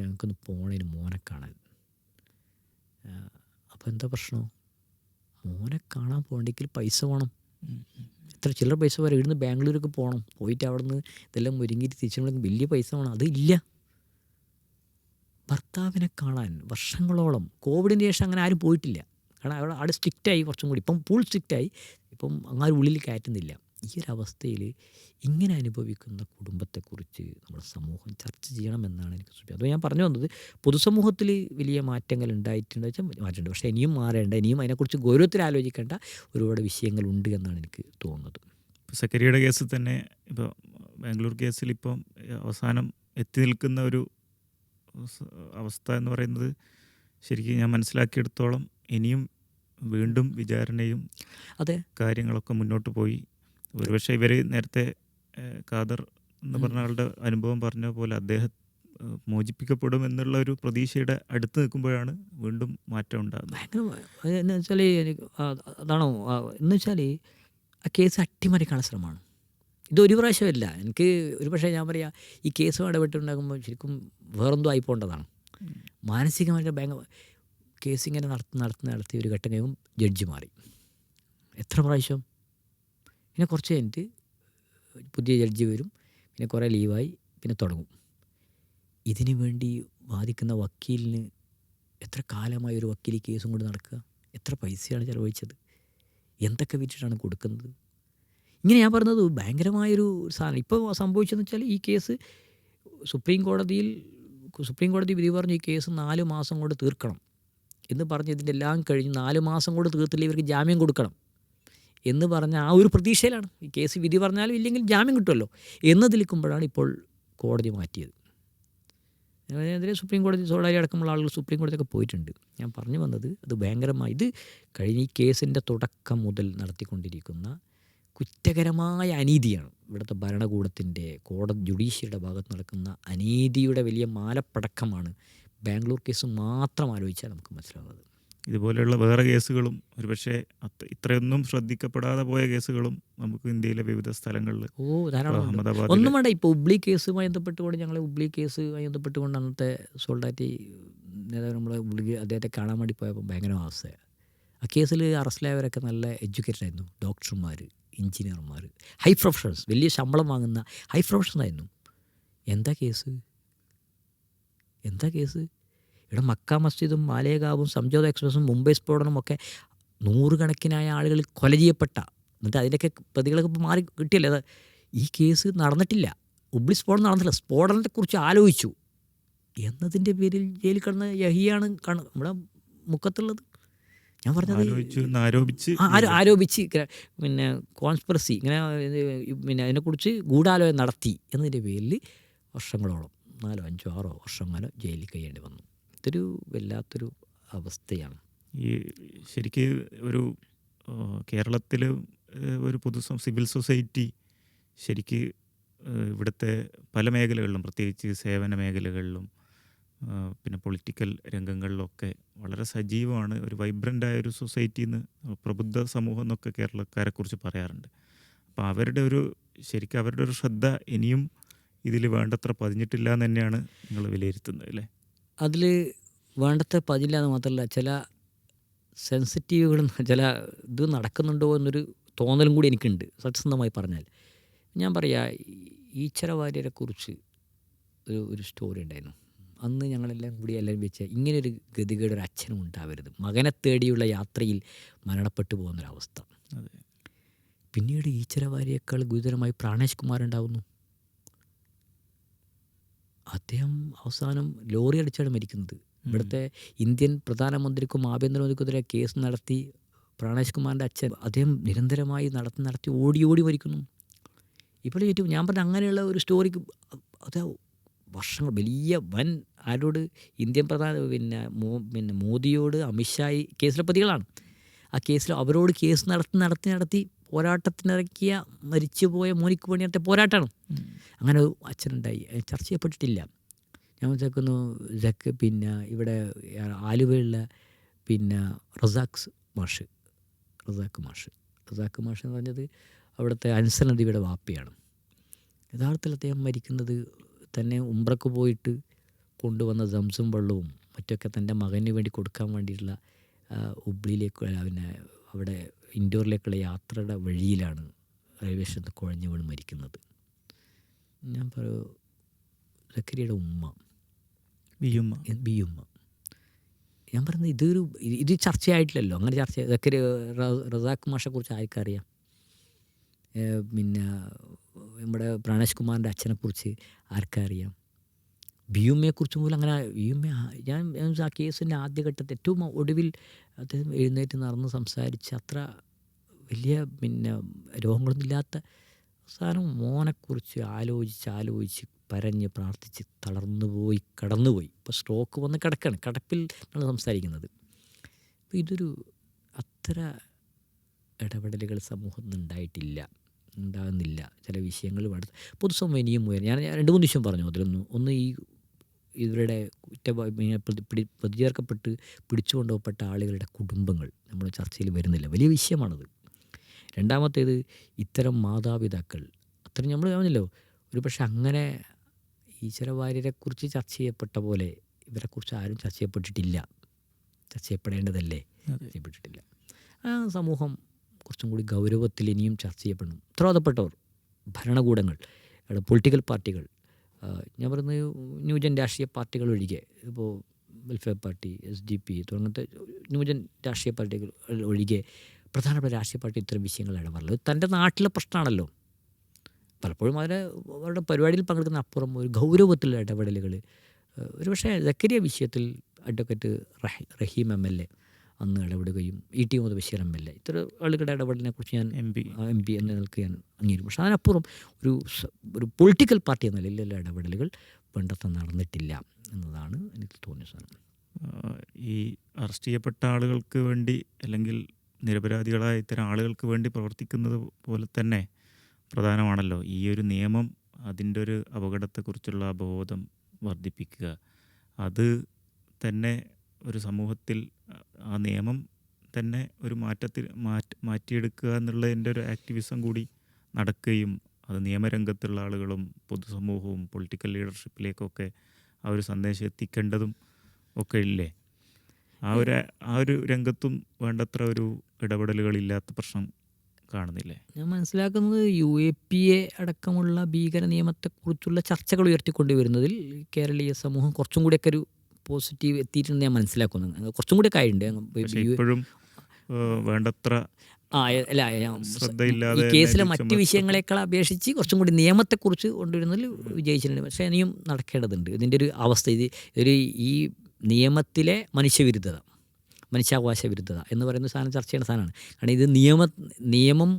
എനിക്കൊന്ന് പോണേന് മോനെ കാണാൻ. അപ്പോൾ എന്താ പ്രശ്നം? മോനെ കാണാൻ പോകണമെങ്കിൽ പൈസ വേണം. എത്ര ചില്ലറ പൈസ വരെ ഇവിടുന്ന് ബാംഗ്ലൂരൊക്കെ പോകണം, പോയിട്ട് അവിടെ നിന്ന് ഇതെല്ലാം ഒരുങ്ങിയിട്ട് തിരിച്ചു വലിയ പൈസ വേണം. അതില്ല. ഭർത്താവിനെ കാണാൻ വർഷങ്ങളോളം, കോവിഡിന് ശേഷം അങ്ങനെ ആരും പോയിട്ടില്ല. കാരണം അവിടെ സ്ട്രിക്റ്റായി, കുറച്ചും കൂടി ഇപ്പം ഫുൾ സ്ട്രിക്റ്റായി, ഇപ്പം അങ്ങാരും ഉള്ളിൽ കയറ്റുന്നില്ല. ഈ ഒരവസ്ഥയിൽ ഇങ്ങനെ അനുഭവിക്കുന്ന കുടുംബത്തെക്കുറിച്ച് നമ്മുടെ സമൂഹം ചർച്ച ചെയ്യണമെന്നാണ് എനിക്ക് സൂചിപ്പിച്ചത്. അപ്പോൾ ഞാൻ പറഞ്ഞു വന്നത്, പൊതുസമൂഹത്തിൽ വലിയ മാറ്റങ്ങൾ ഉണ്ടായിട്ടുണ്ട് വെച്ചാൽ മാറ്റമുണ്ട്, പക്ഷേ ഇനിയും മാറേണ്ട, ഇനിയും അതിനെക്കുറിച്ച് ഗൗരവത്തിൽ ആലോചിക്കേണ്ട ഒരുപാട് വിഷയങ്ങളുണ്ട് എന്നാണ് എനിക്ക് തോന്നുന്നത്. ഇപ്പോൾ സക്കരിയയുടെ കേസിൽ തന്നെ, ഇപ്പോൾ ബാംഗ്ലൂർ കേസിൽ ഇപ്പം അവസാനം എത്തി നിൽക്കുന്ന ഒരു അവസ്ഥ എന്ന് പറയുന്നത്, ശരിക്കും ഞാൻ മനസ്സിലാക്കിയെടുത്തോളം ഇനിയും വീണ്ടും വിചാരണയും കാര്യങ്ങളൊക്കെ മുന്നോട്ട് പോയി. ഒരുപക്ഷെ ഇവർ നേരത്തെ ഖാദർ എന്ന് പറഞ്ഞ ആളുടെ അനുഭവം പറഞ്ഞ പോലെ അദ്ദേഹം മോചിപ്പിക്കപ്പെടും എന്നുള്ള ഒരു പ്രതീക്ഷയുടെ അടുത്ത് നിൽക്കുമ്പോഴാണ് വീണ്ടും മാറ്റം ഉണ്ടാകുന്നത്. എന്ന് വെച്ചാൽ അതാണോ എന്ന് വെച്ചാൽ ആ കേസ് അട്ടിമറിക്കാനുള്ള ശ്രമമാണ്. ഇതൊരു പ്രാവശ്യമല്ല. എനിക്ക് ഒരു പക്ഷേ ഞാൻ പറയാം, ഈ കേസ് ഇടപെട്ടുണ്ടാകുമ്പോൾ ശരിക്കും വേറെന്തോ ആയിപ്പോണ്ടതാണ്. മാനസികമായിട്ട് കേസ് ഇങ്ങനെ നടത്തി ഒരു ഘട്ടം കഴിയുമ്പോൾ ജഡ്ജി മാറി. എത്ര പ്രാവശ്യം? പിന്നെ കുറച്ച് കഴിഞ്ഞിട്ട് പുതിയ ജഡ്ജി വരും, പിന്നെ കുറേ ലീവായി, പിന്നെ തുടങ്ങും. ഇതിനു വേണ്ടി വാദിക്കുന്ന വക്കീലിന് എത്ര കാലമായി ഒരു വക്കീൽ ഈ കേസും കൊണ്ട് നടക്കുക? എത്ര പൈസയാണ് ചിലവഴിച്ചത്? എന്തൊക്കെ വിറ്റിട്ടാണ് കൊടുക്കുന്നത്? ഇങ്ങനെ ഞാൻ പറഞ്ഞത് ഭയങ്കരമായൊരു സാധനം. ഇപ്പോൾ സംഭവിച്ചതെന്ന് വെച്ചാൽ, ഈ കേസ് സുപ്രീം കോടതി വിധി പറഞ്ഞ് ഈ കേസ് 4 മാസം കൊണ്ട് തീർക്കണം എന്ന് പറഞ്ഞ് ഇതിൻ്റെ എല്ലാം കഴിഞ്ഞ് 4 മാസം കൊണ്ട് തീർത്തില്ല ഇവർക്ക് ജാമ്യം കൊടുക്കണം എന്ന് പറഞ്ഞ ആ ഒരു പ്രതീക്ഷയിലാണ്. ഈ കേസ് വിധി പറഞ്ഞാലും ഇല്ലെങ്കിൽ ജാമ്യം കിട്ടുമല്ലോ എന്നതിലിരിക്കുമ്പോഴാണ് ഇപ്പോൾ കോടതി മാറ്റിയത്. അതിനെതിരെ സുപ്രീം കോടതി സോളാരി അടക്കമുള്ള ആളുകൾ സുപ്രീം കോടതിയൊക്കെ പോയിട്ടുണ്ട്. ഞാൻ പറഞ്ഞു വന്നത്, അത് ഭയങ്കരമായി ഇത് കഴിഞ്ഞ ഈ കേസിൻ്റെ തുടക്കം മുതൽ നടത്തിക്കൊണ്ടിരിക്കുന്ന കുറ്റകരമായ അനീതിയാണ് ഇവിടുത്തെ ഭരണകൂടത്തിൻ്റെ ജുഡീഷ്യറിയുടെ ഭാഗത്ത് നടക്കുന്ന അനീതിയുടെ വലിയ മാലപ്പടക്കമാണ് ബാംഗ്ലൂർ കേസ് മാത്രം ആലോചിച്ചാൽ നമുക്ക് മനസ്സിലാവുന്നത്. ഇതുപോലെയുള്ള വേറെ കേസുകളും ഒരുപക്ഷെ ഇത്രയൊന്നും ശ്രദ്ധിക്കപ്പെടാതെ പോയ കേസുകളും നമുക്ക് ഇന്ത്യയിലെ വിവിധ സ്ഥലങ്ങളിൽ ധാരാളം അഹമ്മദാബാദിൽ ഒന്നും വേണ്ട. ഇപ്പോൾ ഹുബ്ലി കേസുമായി ബന്ധപ്പെട്ടുകൊണ്ട് ഹുബ്ലി കേസുമായി ബന്ധപ്പെട്ടുകൊണ്ട് അന്നത്തെ സോൾഡാറ്റി നേതാവ് നമ്മൾ അദ്ദേഹത്തെ കാണാൻ വേണ്ടി പോയപ്പോൾ ഭയങ്കര അവസ്ഥയാണ്. ആ കേസിൽ അറസ്റ്റിലായവരൊക്കെ നല്ല എഡ്യൂക്കേറ്റഡ് ആയിരുന്നു. ഡോക്ടർമാർ, എഞ്ചിനീയർമാർ, ഹൈ പ്രൊഫഷണൽസ്, വലിയ ശമ്പളം വാങ്ങുന്ന ഹൈ പ്രൊഫഷണൽ ആയിരുന്നു. എന്താ കേസ്? ഇവിടെ മക്ക മസ്ജിദും മാലേഗാവും സംജോത എക്സ്പ്രസും മുംബൈ സ്ഫോടനവും ഒക്കെ നൂറുകണക്കിനായ ആളുകൾ കൊല ചെയ്യപ്പെട്ട, എന്നിട്ട് അതിൻ്റെയൊക്കെ പ്രതികളൊക്കെ മാറി കിട്ടിയല്ലേ. അത് ഈ കേസ് നടന്നിട്ടില്ല, ഹുബ്ലി സ്ഫോടനം നടന്നില്ല, സ്ഫോടനത്തെക്കുറിച്ച് ആലോചിച്ചു എന്നതിൻ്റെ പേരിൽ ജയിലിൽ കിടന്ന യഹിയാണ് നമ്മുടെ മുക്കത്തുള്ളത്. ഞാൻ പറഞ്ഞത് ആരോപിച്ച് പിന്നെ കോൺസ്പിറസി ഇങ്ങനെ പിന്നെ അതിനെക്കുറിച്ച് ഗൂഢാലോചന നടത്തി എന്നതിൻ്റെ പേരിൽ വർഷങ്ങളോളം 4, 5, 6 വർഷങ്ങളോ ജയിലിൽ കഴിയേണ്ടി വന്നു. ഇതൊരു വല്ലാത്തൊരു അവസ്ഥയാണ്. ഈ ശരിക്ക് ഒരു കേരളത്തിൽ ഒരു സിവിൽ സൊസൈറ്റി ശരിക്ക് ഇവിടുത്തെ പല മേഖലകളിലും, പ്രത്യേകിച്ച് സേവന മേഖലകളിലും പിന്നെ പൊളിറ്റിക്കൽ രംഗങ്ങളിലൊക്കെ വളരെ സജീവമാണ്. ഒരു വൈബ്രൻ്റായ ഒരു സൊസൈറ്റിന്ന്, പ്രബുദ്ധ സമൂഹം എന്നൊക്കെ കേരളക്കാരെക്കുറിച്ച് പറയാറുണ്ട്. അപ്പോൾ അവരുടെ ഒരു ശ്രദ്ധ ഇനിയും ഇതിൽ വേണ്ടത്ര പതിഞ്ഞിട്ടില്ല എന്ന് തന്നെയാണ് നിങ്ങൾ വിലയിരുത്തുന്നത് അല്ലേ? അതിൽ വേണ്ടത്ര പതില്ല എന്ന് മാത്രമല്ല, ചില സെൻസിറ്റീവുകളും ചില ഇത് നടക്കുന്നുണ്ടോ എന്നൊരു തോന്നലും കൂടി എനിക്കുണ്ട്. സത്യസന്ധമായി പറഞ്ഞാൽ ഞാൻ പറയാ, ഈശ്വര വാര്യരെക്കുറിച്ച് ഒരു സ്റ്റോറി ഉണ്ടായിരുന്നു. അന്ന് ഞങ്ങളെല്ലാം കൂടി എല്ലാവരും വെച്ച് ഇങ്ങനൊരു ഗതികേട് ഒരു അച്ഛനും ഉണ്ടാവരുത്, മകനെ തേടിയുള്ള യാത്രയിൽ മരണപ്പെട്ടു പോകുന്നൊരവസ്ഥ. പിന്നീട് ഈശ്വര വാര്യയേക്കാൾ ഗുരുതരമായി പ്രാണേഷ് കുമാർ ഉണ്ടാവുന്നു. അദ്ദേഹം അവസാനം ലോറി അടിച്ചാണ് മരിക്കുന്നത്. ഇവിടുത്തെ ഇന്ത്യൻ പ്രധാനമന്ത്രിക്കും ആഭ്യന്തരമന്ത്രിക്കുമെതിരെ കേസ് നടത്തി പ്രാണേഷ് കുമാറിൻ്റെ അച്ഛൻ, അദ്ദേഹം നിരന്തരമായി നടത്തി ഓടി മരിക്കുന്നു. ഇപ്പോൾ ഏറ്റവും ഞാൻ പറഞ്ഞ അങ്ങനെയുള്ള ഒരു സ്റ്റോറിക്ക് അത് വർഷങ്ങൾ വലിയ ആരോട് ഇന്ത്യൻ പിന്നെ മോദിയോട് അമിത്ഷായി കേസിലെ പ്രതികളാണ്. ആ കേസിൽ അവരോട് കേസ് നടത്തി പോരാട്ടത്തിനിറക്കിയ മരിച്ചുപോയ മോനിക്ക് വേണ്ടിയിട്ട് പോരാട്ടമാണ്. അങ്ങനെ ഒരു അച്ഛനുണ്ടായി, ചർച്ച ചെയ്യപ്പെട്ടിട്ടില്ല. ഞാൻ മനസ്സിലാക്കുന്നു പിന്നെ ഇവിടെ ആലുവയുള്ള പിന്നെ റസാഖ് മാഷ് എന്ന് പറഞ്ഞത് അവിടുത്തെ അൻസർ നദിയുടെ വാപ്പിയാണ്. യഥാർത്ഥത്തിൽ അദ്ദേഹം മരിക്കുന്നത് തന്നെ ഉംറക്ക് പോയിട്ട് കൊണ്ടുവന്ന സംസം വെള്ളവും മറ്റൊക്കെ തൻ്റെ മകന് വേണ്ടി കൊടുക്കാൻ വേണ്ടിയിട്ടുള്ള ഹുബ്ലിയിലേക്ക് പിന്നെ അവിടെ ഇൻഡോറിലേക്കുള്ള യാത്രയുടെ വഴിയിലാണ് റെയിൽവേ സ്റ്റേഷനിൽ കുഴഞ്ഞു വീണ് മരിക്കുന്നത്. ഞാൻ പറയൂ, സക്കരിയുടെ ബിയുമ്മ ഞാൻ പറയുന്നത് ഇത് ചർച്ചയായിട്ടില്ലല്ലോ. അങ്ങനെ റസാഖ് മാഷെക്കുറിച്ച് ആർക്കറിയാം? പിന്നെ നമ്മുടെ പ്രാണേഷ് കുമാറിൻ്റെ അച്ഛനെക്കുറിച്ച് ആർക്കറിയാം? ബിയുമ്മയെക്കുറിച്ച് പോലും അങ്ങനെ ഞാൻ ആ കേസിൻ്റെ ആദ്യഘട്ടത്തിൽ ഏറ്റവും ഒടുവിൽ അദ്ദേഹം എഴുന്നേറ്റ് നടന്ന് സംസാരിച്ച് അത്ര വലിയ രോഗങ്ങളൊന്നും ഇല്ലാത്ത അവസാനം മോനെക്കുറിച്ച് ആലോചിച്ച് പരഞ്ഞ് പ്രാർത്ഥിച്ച് കടന്നുപോയി. ഇപ്പോൾ സ്ട്രോക്ക് വന്ന് കിടപ്പിൽ ആണ് സംസാരിക്കുന്നത്. അപ്പോൾ ഇതൊരു അത്ര ഇടപെടലുകൾ സമൂഹത്തിൽ ഉണ്ടാകുന്നില്ല. ചില വിഷയങ്ങൾ പൊതുസമൂഹം ഇനിയും ഞാൻ 2-3 വിഷയം പറഞ്ഞു. ഒന്ന് ഇവരുടെ പ്രതിചേർക്കപ്പെട്ട് പിടിച്ചുകൊണ്ടുപോകപ്പെട്ട ആളുകളുടെ കുടുംബങ്ങൾ നമ്മുടെ ചർച്ചയിൽ വരുന്നില്ല. വലിയ വിഷയമാണത്. രണ്ടാമത്തേത് ഇത്തരം മാതാപിതാക്കൾ അത്രയും നമ്മൾ കാണുന്നില്ലോ. ഒരു പക്ഷേ അങ്ങനെ ഈശ്വര വാര്യരെക്കുറിച്ച് ചർച്ച ചെയ്യപ്പെട്ട പോലെ ഇവരെക്കുറിച്ച് ആരും ചർച്ച ചെയ്യപ്പെടേണ്ടതല്ലേ? ചെയ്യപ്പെട്ടിട്ടില്ല. ആ സമൂഹം കുറച്ചും കൂടി ഗൗരവത്തിൽ ഇനിയും ചർച്ച ചെയ്യപ്പെടണം. ഉത്തരവാദപ്പെട്ടവർ, ഭരണകൂടങ്ങൾ, പൊളിറ്റിക്കൽ പാർട്ടികൾ, ഞാൻ പറയുന്നത് ന്യൂജൻ രാഷ്ട്രീയ പാർട്ടികൾ ഒഴികെ, ഇപ്പോൾ വെൽഫെയർ പാർട്ടി, SDP തുടങ്ങത്തെ ന്യൂജൻ രാഷ്ട്രീയ പാർട്ടികൾ ഒഴികെ പ്രധാനപ്പെട്ട രാഷ്ട്രീയ പാർട്ടി ഇത്തരം വിഷയങ്ങൾ ഇടപെടൽ തൻ്റെ നാട്ടിലെ പ്രശ്നമാണല്ലോ. പലപ്പോഴും അവരുടെ പരിപാടിയിൽ പങ്കെടുക്കുന്ന അപ്പുറം ഒരു ഗൗരവത്തിലുള്ള ഇടപെടലുകൾ. ഒരുപക്ഷെ സക്കരിയ വിഷയത്തിൽ അഡ്വക്കേറ്റ് റഹീം MLA അന്ന് ഇടപെടുകയും ET മുഹമ്മദ് ബഷീർ MLA ഇത്തരം ആളുകളുടെ ഇടപെടലിനെ കുറിച്ച് ഞാൻ MP എന്ന നിലയ്ക്ക് ഞാൻ അംഗീകരിക്കും. പക്ഷേ അതിനപ്പുറം ഒരു പൊളിറ്റിക്കൽ പാർട്ടി എന്ന നിലയിലുള്ള ഇടപെടലുകൾ വേണ്ടത്ര നടന്നിട്ടില്ല എന്നതാണ് എനിക്ക് തോന്നിയ സാധനം. ഈ അറസ്റ്റ് ചെയ്യപ്പെട്ട ആളുകൾക്ക് വേണ്ടി അല്ലെങ്കിൽ നിരപരാധികളായ ഇത്തരം ആളുകൾക്ക് വേണ്ടി പ്രവർത്തിക്കുന്നത് പോലെ തന്നെ പ്രധാനമാണല്ലോ ഈ ഒരു നിയമം. അതിൻ്റെ ഒരു അപകടത്തെക്കുറിച്ചുള്ള അവബോധം വർദ്ധിപ്പിക്കുക, അത് തന്നെ ഒരു സമൂഹത്തിൽ ആ നിയമം തന്നെ ഒരു മാറ്റിയെടുക്കുക എന്നുള്ളതിൻ്റെ ഒരു ആക്ടിവിസം കൂടി നടക്കുകയും അത് നിയമരംഗത്തുള്ള ആളുകളും പൊതുസമൂഹവും പൊളിറ്റിക്കൽ ലീഡർഷിപ്പിലേക്കൊക്കെ ആ ഒരു സന്ദേശം എത്തിക്കേണ്ടതും ഒക്കെ ഇല്ലേ? ആ ഒരു രംഗത്തും വേണ്ടത്ര ഒരു ഇടപെടലുകളില്ലാത്ത പ്രശ്നം കാണുന്നില്ലേ? ഞാൻ മനസ്സിലാക്കുന്നത് UAPA അടക്കമുള്ള ഭീകര നിയമത്തെക്കുറിച്ചുള്ള ചർച്ചകൾ ഉയർത്തിക്കൊണ്ടുവരുന്നതിൽ കേരളീയ സമൂഹം കുറച്ചും കൂടിയൊക്കെ ഒരു പോസിറ്റീവ് എത്തിയിട്ടുണ്ടെന്ന് ഞാൻ മനസ്സിലാക്കുന്നു. കുറച്ചും കൂടിയൊക്കെ ആയിട്ടുണ്ട്. പക്ഷേ ഇപ്പോഴും വേണ്ടത്ര അല്ല ഈ ശ്രദ്ധയില്ലാതെ കേസിലെ മറ്റ് വിഷയങ്ങളെക്കാൾ അപേക്ഷിച്ച് കുറച്ചും കൂടി നിയമത്തെക്കുറിച്ച് കൊണ്ടുവരുന്നതിൽ വിജയിച്ചിട്ടുണ്ട്. പക്ഷേ ഇനിയും നടക്കേണ്ടതുണ്ട്. ഇതിൻ്റെ ഒരു അവസ്ഥ ഈ നിയമത്തിലെ മനുഷ്യവിരുദ്ധത, മനുഷ്യാവകാശ വിരുദ്ധത എന്ന് പറയുന്ന സാധനം ചർച്ച ചെയ്യേണ്ട സാധനമാണ്. കാരണം ഇത് നിയമം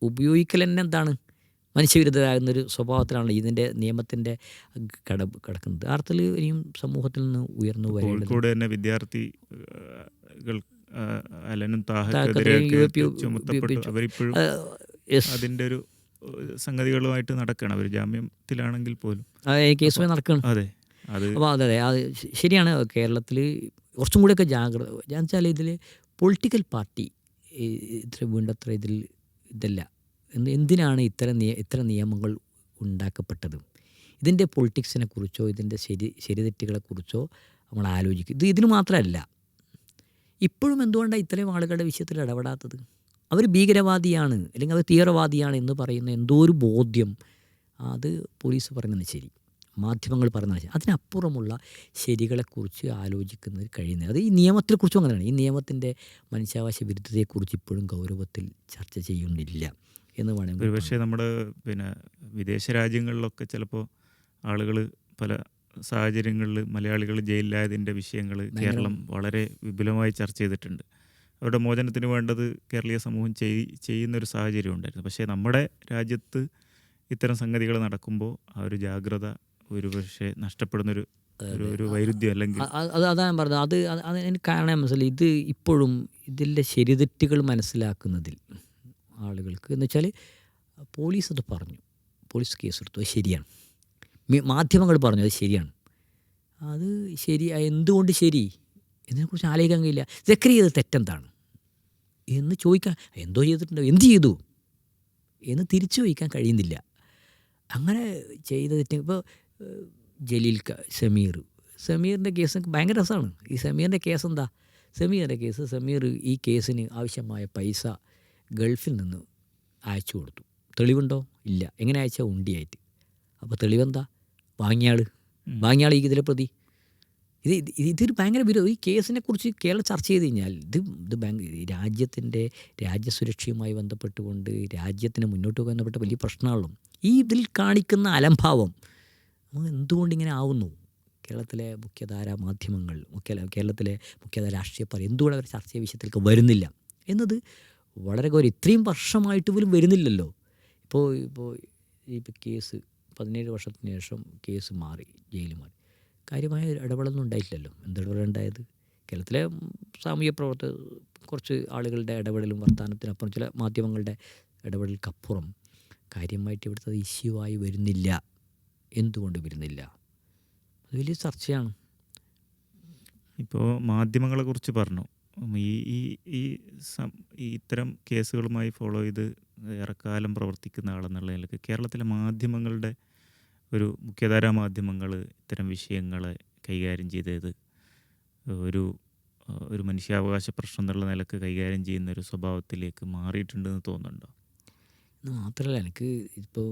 ഉപയോഗിക്കൽ തന്നെ എന്താണ് മനുഷ്യവിരുദ്ധരാകുന്നൊരു സ്വഭാവത്തിലാണ് ഇതിൻ്റെ നിയമത്തിൻ്റെ കിടക്കുന്നത്. അർത്ഥത്തിൽ ഇനിയും സമൂഹത്തിൽ നിന്ന് ഉയർന്നു വരേണ്ടത്. കോഴിക്കോട് തന്നെ വിദ്യാർത്ഥികൾ അലനും ചുമത്തപ്പെട്ടു. അവരിപ്പോഴും അതിൻ്റെ ഒരു സംഗതികളുമായിട്ട് നടക്കണം. അവർ ജാമ്യത്തിലാണെങ്കിൽ പോലും കേസുമായി നടക്കണം. അതെ, അപ്പോൾ അതെ അത് ശരിയാണ്. കേരളത്തിൽ കുറച്ചും കൂടിയൊക്കെ ജാഗ്രത എന്ന് വെച്ചാൽ ഇതിൽ പൊളിറ്റിക്കൽ പാർട്ടി വേണ്ടത്ര ഇതല്ല. എന്തിനാണ് ഇത്തരം നിയമങ്ങൾ ഉണ്ടാക്കപ്പെട്ടത്? ഇതിൻ്റെ പൊളിറ്റിക്സിനെ കുറിച്ചോ ഇതിൻ്റെ ശരിതെറ്റുകളെക്കുറിച്ചോ നമ്മൾ ആലോചിക്കും. ഇതിന് മാത്രമല്ല, ഇപ്പോഴും എന്തുകൊണ്ടാണ് ഇത്രയും ആളുകളുടെ വിഷയത്തിൽ ഇടപെടാത്തത്? അവർ ഭീകരവാദിയാണ് അല്ലെങ്കിൽ അവർ തീവ്രവാദിയാണ് എന്ന് പറയുന്ന എന്തോ ഒരു ബോധ്യം അത് പോലീസ് പറയുന്നത് ശരി, മാധ്യമങ്ങൾ പറയുന്നത് ശരി, അതിനപ്പുറമുള്ള ശരികളെക്കുറിച്ച് ആലോചിക്കുന്നതിൽ കഴിയുന്നത്. അത് ഈ നിയമത്തെക്കുറിച്ചും അങ്ങനെയാണ്. ഈ നിയമത്തിൻ്റെ മനുഷ്യാവകാശ വിരുദ്ധതയെക്കുറിച്ച് ഇപ്പോഴും ഗൗരവത്തിൽ ചർച്ച ചെയ്യുന്നില്ല എന്ന് വേണമെങ്കിൽ. പക്ഷേ നമ്മുടെ വിദേശ രാജ്യങ്ങളിലൊക്കെ ചിലപ്പോൾ ആളുകൾ പല സാഹചര്യങ്ങളിൽ മലയാളികൾ ജയിലിലായതിൻ്റെ വിഷയങ്ങൾ കേരളം വളരെ വിപുലമായി ചർച്ച ചെയ്തിട്ടുണ്ട്. അവരുടെ മോചനത്തിന് വേണ്ടത് കേരളീയ സമൂഹം ചെയ്യുന്നൊരു സാഹചര്യം ഉണ്ടായിരുന്നു. പക്ഷേ നമ്മുടെ രാജ്യത്ത് ഇത്തരം സംഗതികൾ നടക്കുമ്പോൾ ആ ഒരു ജാഗ്രത ഒരുപക്ഷെ നഷ്ടപ്പെടുന്നൊരു വൈരുദ്ധ്യം അല്ലെങ്കിൽ അതാണ് ഞാൻ പറഞ്ഞത്. അത് എനിക്ക് കാണാൻ മനസ്സിലായി. ഇത് ഇപ്പോഴും ഇതിൻ്റെ ശരിതെറ്റുകൾ മനസ്സിലാക്കുന്നതിൽ ആളുകൾക്ക് എന്ന് വെച്ചാൽ പോലീസ് അത് പറഞ്ഞു, പോലീസ് കേസെടുത്തു, അത് ശരിയാണ്. മാധ്യമങ്ങൾ പറഞ്ഞു അത് ശരിയാണ്. അത് ശരി, എന്തുകൊണ്ട് ശരി എന്നതിനെക്കുറിച്ച് ആലോചിക്കാൻ കഴിയില്ല. സക്കറിയ ചെയ്തത് തെറ്റെന്താണ് എന്ന് ചോദിക്കാൻ, എന്തോ ചെയ്തിട്ടുണ്ടോ, എന്ത് ചെയ്തു എന്ന് തിരിച്ചു ചോദിക്കാൻ കഴിയുന്നില്ല. അങ്ങനെ ചെയ്ത തെറ്റ് ഇപ്പോൾ സമീറിൻ്റെ കേസ് ഭയങ്കര രസമാണ്. ഈ സമീറിൻ്റെ കേസ് എന്താ? സമീർ ഈ കേസിന് ആവശ്യമായ പൈസ ഗൾഫിൽ നിന്ന് അയച്ചു കൊടുത്തു. തെളിവുണ്ടോ? ഇല്ല. എങ്ങനെ അയച്ചാൽ ഉണ്ടിയായിട്ട്. അപ്പോൾ തെളിവെന്താ? വാങ്ങിയാൾ ഈ ഇതിലെ പ്രതി. ഇതൊരു ഭയങ്കര വിരോധം. ഈ കേസിനെ കുറിച്ച് കേരളം ചർച്ച ചെയ്ത് കഴിഞ്ഞാൽ രാജ്യത്തിൻ്റെ രാജ്യസുരക്ഷയുമായി ബന്ധപ്പെട്ടുകൊണ്ട് രാജ്യത്തിന് മുന്നോട്ട് ബന്ധപ്പെട്ട വലിയ പ്രശ്നങ്ങളും ഇതിൽ കാണിക്കുന്ന അലംഭാവം എന്തുകൊണ്ടിങ്ങനെ ആവുന്നു? കേരളത്തിലെ മുഖ്യധാര മാധ്യമങ്ങൾ, കേരളത്തിലെ മുഖ്യധാര രാഷ്ട്രീയ പാർട്ടി എന്തുകൊണ്ട് അവർ ചർച്ച വിഷയത്തിലേക്ക് വരുന്നില്ല എന്നത് വളരെ ഇത്രയും വർഷമായിട്ട് പോലും വരുന്നില്ലല്ലോ. ഇപ്പോൾ കേസ് 17 വർഷത്തിന് ശേഷം കേസ് മാറി, ജയിലിൽ മാറി, കാര്യമായ ഇടപെടലൊന്നും ഉണ്ടായിട്ടില്ലല്ലോ. എന്തിടപെടലുണ്ടായത്? കേരളത്തിലെ സാമൂഹ്യ പ്രവർത്തകർ കുറച്ച് ആളുകളുടെ ഇടപെടലും വർത്തമാനത്തിനപ്പുറം ചില മാധ്യമങ്ങളുടെ ഇടപെടലുകൾക്കപ്പുറം കാര്യമായിട്ട് ഇവിടുത്തെ ഇഷ്യൂ ആയി വരുന്നില്ല. എന്തുകൊണ്ട് വരുന്നില്ല? അത് വലിയ ചർച്ചയാണ്. ഇപ്പോൾ മാധ്യമങ്ങളെക്കുറിച്ച് പറഞ്ഞു. ഈ ഇത്തരം കേസുകളുമായി ഫോളോ ചെയ്ത് ഏറെക്കാലം പ്രവർത്തിക്കുന്ന ആളെന്നുള്ള നിലയ്ക്ക് കേരളത്തിലെ മാധ്യമങ്ങളുടെ മുഖ്യധാരാ മാധ്യമങ്ങൾ ഇത്തരം വിഷയങ്ങളെ കൈകാര്യം ചെയ്തത് ഒരു മനുഷ്യാവകാശ പ്രശ്നം എന്നുള്ള നിലക്ക് കൈകാര്യം ചെയ്യുന്ന ഒരു സ്വഭാവത്തിലേക്ക് മാറിയിട്ടുണ്ടെന്ന് തോന്നുന്നുണ്ടോ? എന്ന് മാത്രമല്ല, എനിക്ക് ഇപ്പോൾ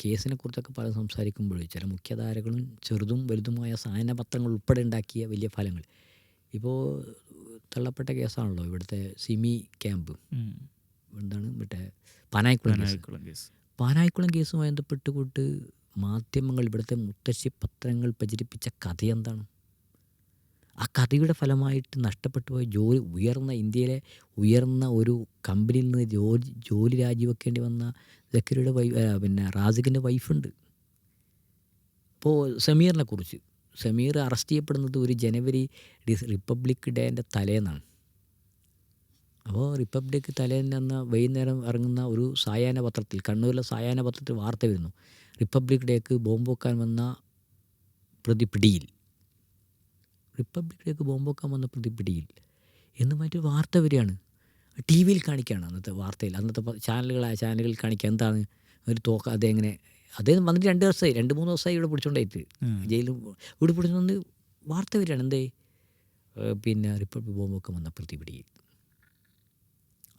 കേസിനെ കുറിച്ചൊക്കെ പല സംസാരിക്കുമ്പോൾ ചില മുഖ്യധാരകളും ചെറുതും വലുതുമായ സായനപത്രങ്ങൾ ഉൾപ്പെടെ ഉണ്ടാക്കിയ വലിയ ഫലങ്ങൾ ഇപ്പോൾ തള്ളപ്പെട്ട കേസാണല്ലോ ഇവിടുത്തെ സിമി ക്യാമ്പ്. എന്താണ് മറ്റേ പാനായിക്കുളം കേസുമായി ബന്ധപ്പെട്ടുകൊണ്ട് മാധ്യമങ്ങൾ ഇവിടുത്തെ മുത്തശ്ശി പത്രങ്ങൾ പ്രചരിപ്പിച്ച കഥ എന്താണ്? ആ കഥയുടെ ഫലമായിട്ട് നഷ്ടപ്പെട്ടു പോയ ഇന്ത്യയിലെ ഉയർന്ന ഒരു കമ്പനിയിൽ നിന്ന് ജോലി രാജിവെക്കേണ്ടി വന്ന സക്കറിയുടെ റാസിഖിൻ്റെ വൈഫുണ്ട്. ഇപ്പോൾ സമീറിനെ കുറിച്ച്, സമീർ അറസ്റ്റ് ചെയ്യപ്പെടുന്നത് ഒരു ജനുവരി റിപ്പബ്ലിക് ഡേൻ്റെ തലേന്നാണ്. അപ്പോൾ റിപ്പബ്ലിക് തലേന്ന് അന്ന് വൈകുന്നേരം ഇറങ്ങുന്ന ഒരു സായാഹ്ന പത്രത്തിൽ, കണ്ണൂരിലെ സായാഹ്ന പത്രത്തിൽ വാർത്ത വരുന്നു, റിപ്പബ്ലിക് ഡേക്ക് ബോംബ് വെക്കാൻ വന്ന പ്രതി പിടിയിൽ, റിപ്പബ്ലിക് ഡേക്ക് ബോംബ് വെക്കാൻ വന്ന പ്രതി പിടിയിൽ എന്ന് മറ്റൊരു വാർത്ത വരികയാണ്. ടി വിയിൽ കാണിക്കുകയാണ് അന്നത്തെ വാർത്തയിൽ, അന്നത്തെ ചാനലുകളിൽ കാണിക്കുക എന്താണ് ഒരു തോക്ക, അതെങ്ങനെ അദ്ദേഹം വന്നിട്ട് 2 ദിവസമായി 2-3 ദിവസമായി ഇവിടെ പിടിച്ചോണ്ടായിട്ട് ജയിലിൽ ഇവിടെ പിടിച്ചോണ്ട് വാർത്ത വരികയാണ്. എന്തേ പിന്നെ റിപ്പബ്ലിക് ബോംബ് വെക്കാൻ വന്ന പ്രതി പിടിയിൽ.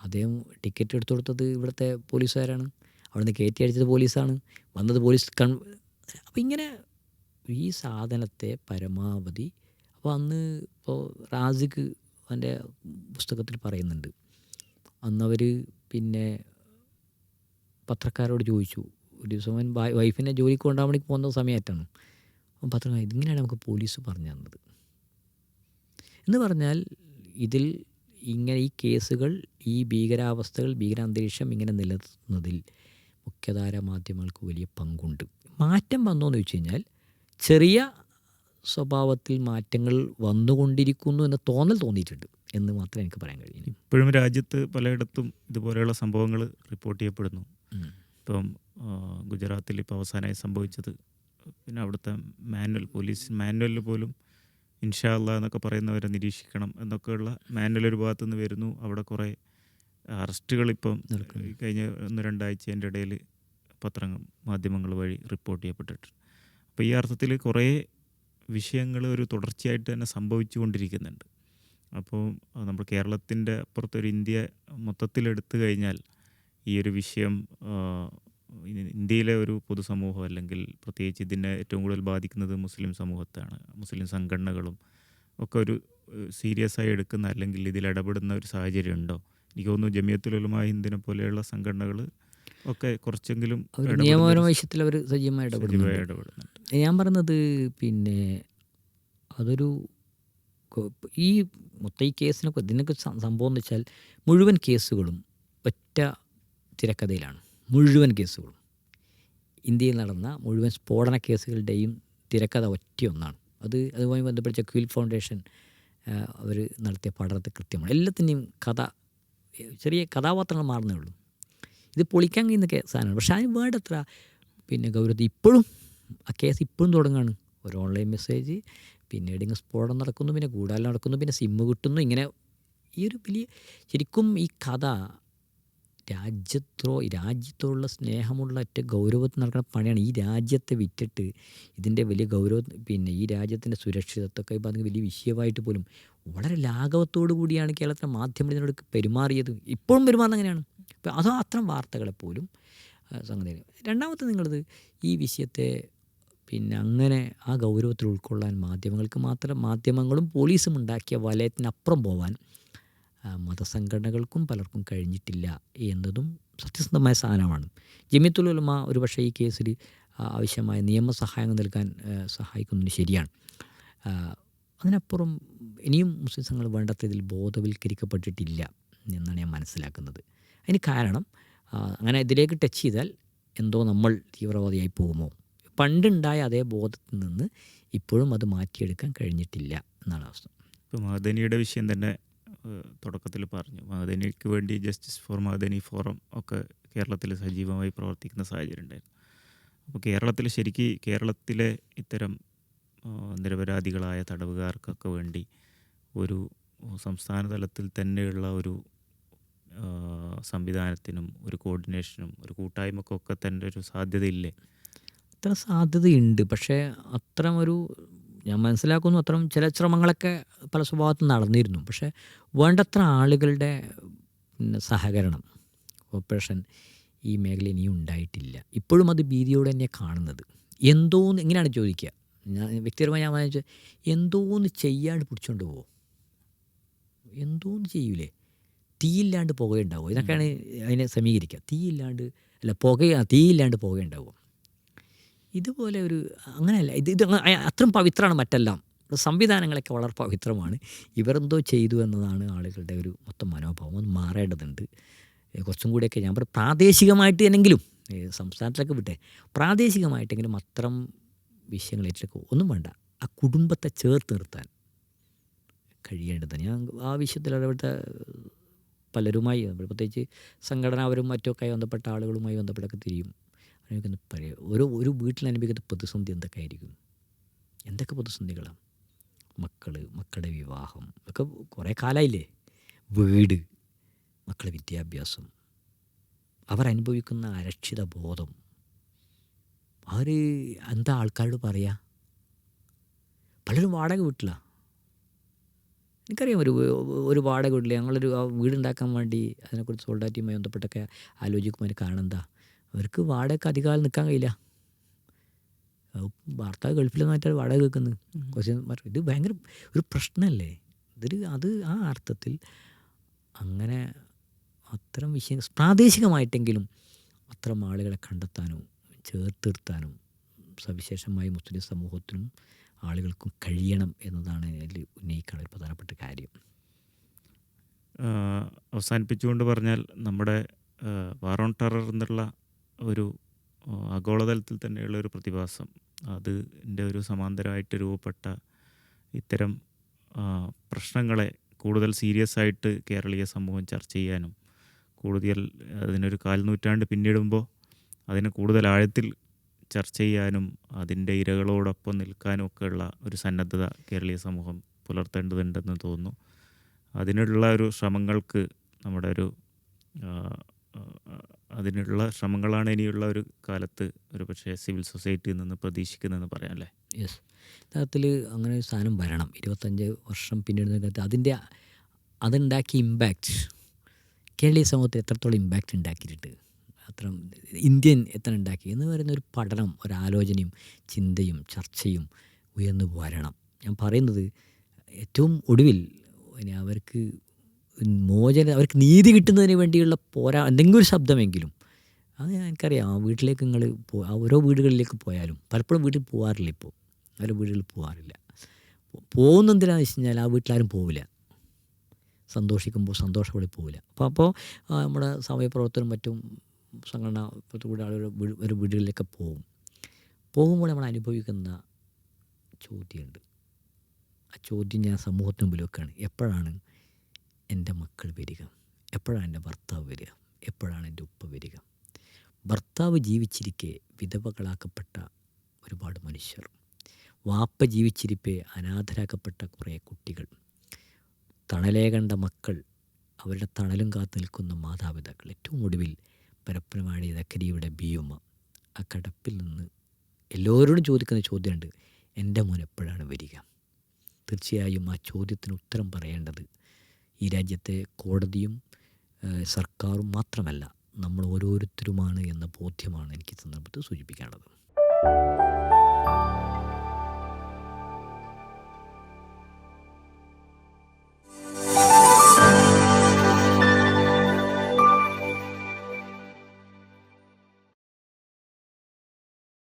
അദ്ദേഹം ടിക്കറ്റ് എടുത്തു കൊടുത്തത് ഇവിടുത്തെ പോലീസുകാരാണ്, അവിടുന്ന് കയറ്റി അടിച്ചത് പോലീസാണ്, വന്നത് പോലീസ് അപ്പോൾ ഇങ്ങനെ ഈ സാധനത്തെ പരമാവധി. അപ്പോൾ അന്ന് ഇപ്പോൾ റാസിഖ് അവൻ്റെ പുസ്തകത്തിൽ പറയുന്നുണ്ട്, അന്നവർ പിന്നെ പത്രക്കാരോട് ചോദിച്ചു, ഒരു ദിവസം അവൻ വൈഫിനെ ജോലിക്ക് കൊണ്ടാൻ വേണ്ടി പോകുന്ന സമയത്താണ് അപ്പം പത്രക്കാർ ഇതിങ്ങനെയാണ് നമുക്ക് പോലീസ് പറഞ്ഞു തന്നത് എന്ന് പറഞ്ഞാൽ, ഇതിൽ ഇങ്ങനെ ഈ കേസുകൾ, ഈ ഭീകരാവസ്ഥകൾ, ഭീകരാന്തരീക്ഷം ഇങ്ങനെ നിലനിർത്തുന്നതിൽ മുഖ്യധാര മാധ്യമങ്ങൾക്ക് വലിയ പങ്കുണ്ട്. മാറ്റം വന്നോന്ന് ചോദിച്ചു കഴിഞ്ഞാൽ ചെറിയ സ്വഭാവത്തിൽ മാറ്റങ്ങൾ വന്നുകൊണ്ടിരിക്കുന്നു എന്ന തോന്നൽ തോന്നിയിട്ടുണ്ട് എന്ന് മാത്രമേ എനിക്ക് പറയാൻ കഴിയുള്ളൂ. ഇപ്പോഴും രാജ്യത്ത് പലയിടത്തും ഇതുപോലെയുള്ള സംഭവങ്ങൾ റിപ്പോർട്ട് ചെയ്യപ്പെടുന്നു. ഇപ്പം ഗുജറാത്തിൽ ഇപ്പോൾ അവസാനമായി സംഭവിച്ചത്, പിന്നെ അവിടുത്തെ പോലീസ് മാനുവലിൽ പോലും ഇൻഷാ അല്ലാ എന്നൊക്കെ പറയുന്നവരെ നിരീക്ഷിക്കണം എന്നൊക്കെയുള്ള മാനുവൽ ഒരു ഭാഗത്തു നിന്ന് വരുന്നു. അവിടെ കുറേ അറസ്റ്റുകൾ ഇപ്പം കഴിഞ്ഞ 1-2 ആഴ്ചേൻ്റെ ഇടയിൽ മാധ്യമങ്ങൾ വഴി റിപ്പോർട്ട് ചെയ്യപ്പെട്ടിട്ടുണ്ട്. അപ്പോൾ ഈ അർത്ഥത്തിൽ കുറേ വിഷയങ്ങൾ ഒരു തുടർച്ചയായിട്ട് തന്നെ സംഭവിച്ചു കൊണ്ടിരിക്കുന്നുണ്ട്. അപ്പോൾ നമ്മൾ കേരളത്തിൻ്റെ അപ്പുറത്തൊരു ഇന്ത്യ മൊത്തത്തിലെടുത്തു കഴിഞ്ഞാൽ ഈ ഒരു വിഷയം ഇന്ത്യയിലെ ഒരു പൊതുസമൂഹം, അല്ലെങ്കിൽ പ്രത്യേകിച്ച് ഇതിനെ ഏറ്റവും കൂടുതൽ ബാധിക്കുന്നത് മുസ്ലിം സമൂഹത്താണ്. മുസ്ലിം സംഘടനകളും ഒക്കെ ഒരു സീരിയസ് ആയി എടുക്കുന്ന, അല്ലെങ്കിൽ ഇതിൽ ഇടപെടുന്ന ഒരു സാഹചര്യം ഉണ്ടോ? എനിക്ക് തോന്നുന്നു ജമിയത്തുൽ ഉലമാ ഹിന്ദിനെ പോലെയുള്ള സംഘടനകൾ ഒക്കെ കുറച്ചെങ്കിലും നിയമപരമായ വിഷയത്തിൽ അവർ സജീവമായി ഇടപെടുന്നുണ്ട്. ഞാൻ പറഞ്ഞത് പിന്നെ അതൊരു ഈ മൊത്തം ഈ കേസിനൊക്കെ ഇതിനൊക്കെ സംഭവം എന്ന് വെച്ചാൽ മുഴുവൻ കേസുകളും ഒറ്റ തിരക്കഥയിലാണ്. മുഴുവൻ കേസുകളും ഇന്ത്യയിൽ നടന്ന മുഴുവൻ സ്ഫോടന കേസുകളുടെയും തിരക്കഥ ഒറ്റയൊന്നാണ്. അതുമായി ബന്ധപ്പെട്ട ക്വിൽ ഫൗണ്ടേഷൻ അവർ നടത്തിയ പഠനത്തിൽ കൃത്യമാണ്. എല്ലാത്തിൻ്റെയും കഥ, ചെറിയ കഥാപാത്രങ്ങൾ മാറുന്നേ ഉള്ളൂ. ഇത് പൊളിക്കാൻ കഴിയുന്ന സാധനമാണ്. പക്ഷേ അതിന് വേണ്ടത്ര പിന്നെ ഗൗരവത്തിൽ ഇപ്പോഴും ആ കേസ് ഇപ്പോഴും തുടങ്ങുകയാണ്. ഒരു ഓൺലൈൻ മെസ്സേജ്, പിന്നെ എവിടെയെങ്കിലും സ്ഫോടനം നടക്കുന്നു, പിന്നെ ഗൂഢാലോചന നടക്കുന്നു, പിന്നെ സിമ്മ് കിട്ടുന്നു. ഇങ്ങനെ ഈ ഒരു വലിയ, ശരിക്കും ഈ കഥ രാജ്യത്തോടുള്ള സ്നേഹമുള്ള ഏറ്റവും ഗൗരവത്തിൽ നടക്കുന്ന പണിയാണ്. ഈ രാജ്യത്തെ വിറ്റിട്ട് ഇതിൻ്റെ വലിയ ഗൗരവം, പിന്നെ ഈ രാജ്യത്തിൻ്റെ സുരക്ഷിതത്വമൊക്കെ പറഞ്ഞ വലിയ വിഷയമായിട്ട് പോലും വളരെ ലാഘവത്തോടു കൂടിയാണ് കേരളത്തിലെ മാധ്യമങ്ങൾ ഇതിനോട് പെരുമാറിയത്. ഇപ്പോഴും പെരുമാറുന്നത് അങ്ങനെയാണ്. അപ്പോൾ അതോ അത്തരം വാർത്തകളെപ്പോലും സംഗതി. രണ്ടാമത്തെ നിങ്ങളത് ഈ വിഷയത്തെ പിന്നെ അങ്ങനെ ആ ഗൗരവത്തിൽ ഉൾക്കൊള്ളാൻ മാധ്യമങ്ങളും പോലീസും ഉണ്ടാക്കിയ വലയത്തിനപ്പുറം പോവാൻ മതസംഘടനകൾക്കും പലർക്കും കഴിഞ്ഞിട്ടില്ല എന്നതും സത്യസന്ധമായ സാധനമാണ്. ജമിയത്തുൽ ഉലമ ഒരു പക്ഷേ ഈ കേസിൽ ആവശ്യമായ നിയമസഹായം നൽകാൻ സഹായിക്കുന്നതിന് ശരിയാണ്. അതിനപ്പുറം ഇനിയും മുസ്ലിം സംഘങ്ങൾ വേണ്ടത്ര ഇതിൽ ബോധവൽക്കരിക്കപ്പെട്ടിട്ടില്ല എന്നാണ് ഞാൻ മനസ്സിലാക്കുന്നത്. അതിന് കാരണം അങ്ങനെ ഇതിലേക്ക് ടച്ച് ചെയ്താൽ എന്തോ നമ്മൾ തീവ്രവാദിയായി പോകുമോ, പണ്ടുണ്ടായ അതേ ബോധത്തിൽ നിന്ന് ഇപ്പോഴും അത് മാറ്റിയെടുക്കാൻ കഴിഞ്ഞിട്ടില്ല എന്നാണ് അവസ്ഥ. ഇപ്പോൾ മഅദനിയുടെ വിഷയം തന്നെ തുടക്കത്തിൽ പറഞ്ഞു. മഅദനിക്ക് വേണ്ടി ജസ്റ്റിസ് ഫോർ മഅദനി ഫോറം ഒക്കെ കേരളത്തിൽ സജീവമായി പ്രവർത്തിക്കുന്ന സാഹചര്യം ഉണ്ടായിരുന്നു. അപ്പോൾ കേരളത്തിലെ ഇത്തരം നിരപരാധികളായ തടവുകാർക്കൊക്കെ വേണ്ടി ഒരു സംസ്ഥാന തലത്തിൽ തന്നെയുള്ള ഒരു സംവിധാനത്തിനും ഒരു കോർഡിനേഷനും ഒരു കൂട്ടായ്മക്കൊക്കെ തന്നെ ഒരു സാധ്യതയില്ലേ? അത്ര സാധ്യതയുണ്ട്. പക്ഷേ അത്തരം ഒരു, ഞാൻ മനസ്സിലാക്കുന്നു, അത്തരം ചില ശ്രമങ്ങളൊക്കെ പല സ്വഭാവത്തിൽ നടന്നിരുന്നു. പക്ഷേ വേണ്ടത്ര ആളുകളുടെ സഹകരണം, കോപ്പറേഷൻ ഈ മേഖല ഇനിയും ഉണ്ടായിട്ടില്ല. ഇപ്പോഴും അത് ഭീതിയോടെ തന്നെ കാണുന്നത്. എന്തോന്ന് എങ്ങനെയാണ് ചോദിക്കുക, ഞാൻ വ്യക്തിപരമായി ഞാൻ വായിച്ച എന്തോന്ന് ചെയ്യാണ്ട് പിടിച്ചോണ്ട് പോവോ, എന്തോന്ന് ചെയ്യൂലേ, തീയില്ലാണ്ട് പുകയുണ്ടാവുമോ, ഇതൊക്കെയാണ് അതിനെ സമീകരിക്കുക. തീയില്ലാണ്ട് പുകയുണ്ടാവുമോ, ഇതുപോലെ ഒരു അങ്ങനെയല്ല. ഇത് അത്രയും പവിത്രമാണ് മറ്റെല്ലാം. സംവിധാനങ്ങളൊക്കെ വളരെ പവിത്രമാണ്. ഇവരെന്തോ ചെയ്തു എന്നതാണ് ആളുകളുടെ ഒരു മൊത്തം മനോഭാവം. അത് മാറേണ്ടതുണ്ട്. കുറച്ചും കൂടിയൊക്കെ ഞാൻ പറയും പ്രാദേശികമായിട്ട് എന്നെങ്കിലും, സംസ്ഥാനത്തിലൊക്കെ വിട്ടെ, പ്രാദേശികമായിട്ടെങ്കിലും അത്തരം വിഷയങ്ങളേറ്റൊക്കെ ഒന്നും വേണ്ട, ആ കുടുംബത്തെ ചേർത്ത് നിർത്താൻ കഴിയേണ്ടതാണ്. ഞാൻ ആ വിഷയത്തിൽ ഇടപെട്ട പലരുമായി പ്രത്യേകിച്ച് സംഘടനാപരവും മറ്റൊക്കെ ബന്ധപ്പെട്ട ആളുകളുമായി ബന്ധപ്പെട്ടൊക്കെ തിരിയും. അനുഭവിക്കുന്ന ഒരു വീട്ടിൽ അനുഭവിക്കുന്ന പ്രതിസന്ധി എന്തൊക്കെ ആയിരിക്കും? എന്തൊക്കെ പ്രതിസന്ധികളാണ്? മക്കളുടെ വിവാഹം ഒക്കെ കുറേ കാലമായില്ലേ, വീട്, മക്കളുടെ വിദ്യാഭ്യാസം, അവരനുഭവിക്കുന്ന അരക്ഷിത ബോധം, അവർ എന്താ ആൾക്കാരോട് പറയുക? പലരും വാടക വീട്ടിലാണ്. എനിക്കറിയാം, ഒരു വാടക വീട്ടിൽ ഞങ്ങളൊരു വീടുണ്ടാക്കാൻ വേണ്ടി അതിനെക്കുറിച്ച് സോൾഡാറ്റിയുമായി ബന്ധപ്പെട്ടൊക്കെ ആലോചിക്കുമ്പോൾ കാരണം എന്താ, അവർക്ക് വാടക അധികകാലം നിൽക്കാൻ കഴിയില്ല. ഭർത്താവ് ഗൾഫിലെന്നായിട്ടാണ് വാടക കേൾക്കുന്നത്. കുറച്ച് ഇത് ഭയങ്കര ഒരു പ്രശ്നമല്ലേ അത് ആ അർത്ഥത്തിൽ അങ്ങനെ അത്തരം വിഷയങ്ങൾ പ്രാദേശികമായിട്ടെങ്കിലും അത്തരം ആളുകളെ കണ്ടെത്താനും ചേർത്ത് നിർത്താനും സവിശേഷമായി മുസ്ലിം സമൂഹത്തിനും ആളുകൾക്കും കഴിയണം എന്നതാണ് അതിൽ ഉന്നയിക്കാനുള്ള ഒരു പ്രധാനപ്പെട്ട കാര്യം. അവസാനിപ്പിച്ചുകൊണ്ട് പറഞ്ഞാൽ നമ്മുടെ വാർ ഓൺ ടെറർ എന്നുള്ള ഒരു ആഗോളതലത്തിൽ തന്നെയുള്ള ഒരു പ്രതിഭാസം, അതിൻ്റെ ഒരു സമാന്തരമായിട്ട് രൂപപ്പെട്ട ഇത്തരം പ്രശ്നങ്ങളെ കൂടുതൽ സീരിയസ് ആയിട്ട് കേരളീയ സമൂഹം ചർച്ച ചെയ്യാനും കൂടുതൽ അതിനൊരു കാൽനൂറ്റാണ്ട് പിന്നിടുമ്പോൾ അതിനെ കൂടുതൽ ആഴത്തിൽ ചർച്ച ചെയ്യാനും അതിൻ്റെ ഇരകളോടൊപ്പം നിൽക്കാനും ഒക്കെയുള്ള ഒരു സന്നദ്ധത കേരളീയ സമൂഹം പുലർത്തേണ്ടതുണ്ടെന്ന് തോന്നുന്നു. അതിനുള്ള ഒരു ശ്രമങ്ങൾക്ക് നമ്മുടെ ഒരു അതിനുള്ള ശ്രമങ്ങളാണ് ഇനിയുള്ള ഒരു കാലത്ത് ഒരു പക്ഷേ സിവിൽ സൊസൈറ്റിയിൽ നിന്ന് പ്രതീക്ഷിക്കുന്നതെന്ന് പറയാം അല്ലേ? യെസ്, യഥാർത്ഥത്തിൽ അങ്ങനെ ഒരു സാധനം വരണം. 25 വർഷം പിന്നിടുന്ന കാലത്ത് അതുണ്ടാക്കിയ ഇമ്പാക്റ്റ് കേരളീയ സമൂഹത്തിൽ എത്രത്തോളം ഇമ്പാക്റ്റ് ഉണ്ടാക്കിയിട്ടുണ്ട്, അത്ര ഇന്ത്യൻ എത്ര ഉണ്ടാക്കി എന്ന് പറയുന്ന ഒരു പഠനം, ഒരാലോചനയും ചിന്തയും ചർച്ചയും ഉയർന്നു വരണം. ഞാൻ പറയുന്നത് ഏറ്റവും ഒടുവിൽ അവർക്ക് അവർക്ക് നീതി കിട്ടുന്നതിന് വേണ്ടിയുള്ള എന്തെങ്കിലും ഒരു ശബ്ദമെങ്കിലും അത് എനിക്കറിയാം. ആ വീട്ടിലേക്ക് നിങ്ങൾ ഓരോ വീടുകളിലേക്ക് പോയാലും പലപ്പോഴും വീട്ടിൽ പോകാറില്ല. ഇപ്പോൾ ഓരോ വീടുകളിൽ പോകാറില്ല. പോകുന്നതെന്തിനാണെന്ന് വെച്ച് കഴിഞ്ഞാൽ ആ വീട്ടിലാരും പോവില്ല, സന്തോഷിക്കുമ്പോൾ സന്തോഷത്തോടെ പോവില്ല. അപ്പോൾ നമ്മുടെ സമയപ്രവർത്തനം മറ്റും സംഘടന കൂടെ ആളുകൾ ഒരു വീടുകളിലൊക്കെ പോകുമ്പോൾ നമ്മൾ അനുഭവിക്കുന്ന ചോദ്യമുണ്ട്. ആ ചോദ്യം ഞാൻ സമൂഹത്തിന് മുമ്പിൽ വെക്കുകയാണ്. എപ്പോഴാണ് എൻ്റെ മക്കൾ വരിക? എപ്പോഴാണ് എൻ്റെ ഭർത്താവ് വരിക? എപ്പോഴാണ് എൻ്റെ ഉപ്പ വരിക? ഭർത്താവ് ജീവിച്ചിരിക്കെ വിധവകളാക്കപ്പെട്ട ഒരുപാട് മനുഷ്യർ, വാപ്പ ജീവിച്ചിരിപ്പെ അനാഥരാക്കപ്പെട്ട കുറേ കുട്ടികൾ, തണലേകണ്ട മക്കൾ, അവരുടെ തണലും കാത്തു നിൽക്കുന്ന മാതാപിതാക്കൾ, ഏറ്റവും ഒടുവിൽ പരപ്പനങ്ങാടി സക്കരിയയുടെ ബിയുമ്മ. ആ കിടപ്പിൽ നിന്ന് എല്ലാവരോടും ചോദിക്കുന്ന ചോദ്യമുണ്ട്, എൻ്റെ മോൻ എപ്പോഴാണ് വരിക? തീർച്ചയായും ആ ചോദ്യത്തിന് ഉത്തരം പറയേണ്ടത് ഈ രാജ്യത്തെ കോടതിയും സർക്കാരും മാത്രമല്ല, നമ്മൾ ഓരോരുത്തരുമാണ് എന്ന ബോധ്യമാണ് എനിക്ക് ഈ സന്ദർഭത്തിൽ സൂചിപ്പിക്കാനുള്ളത്.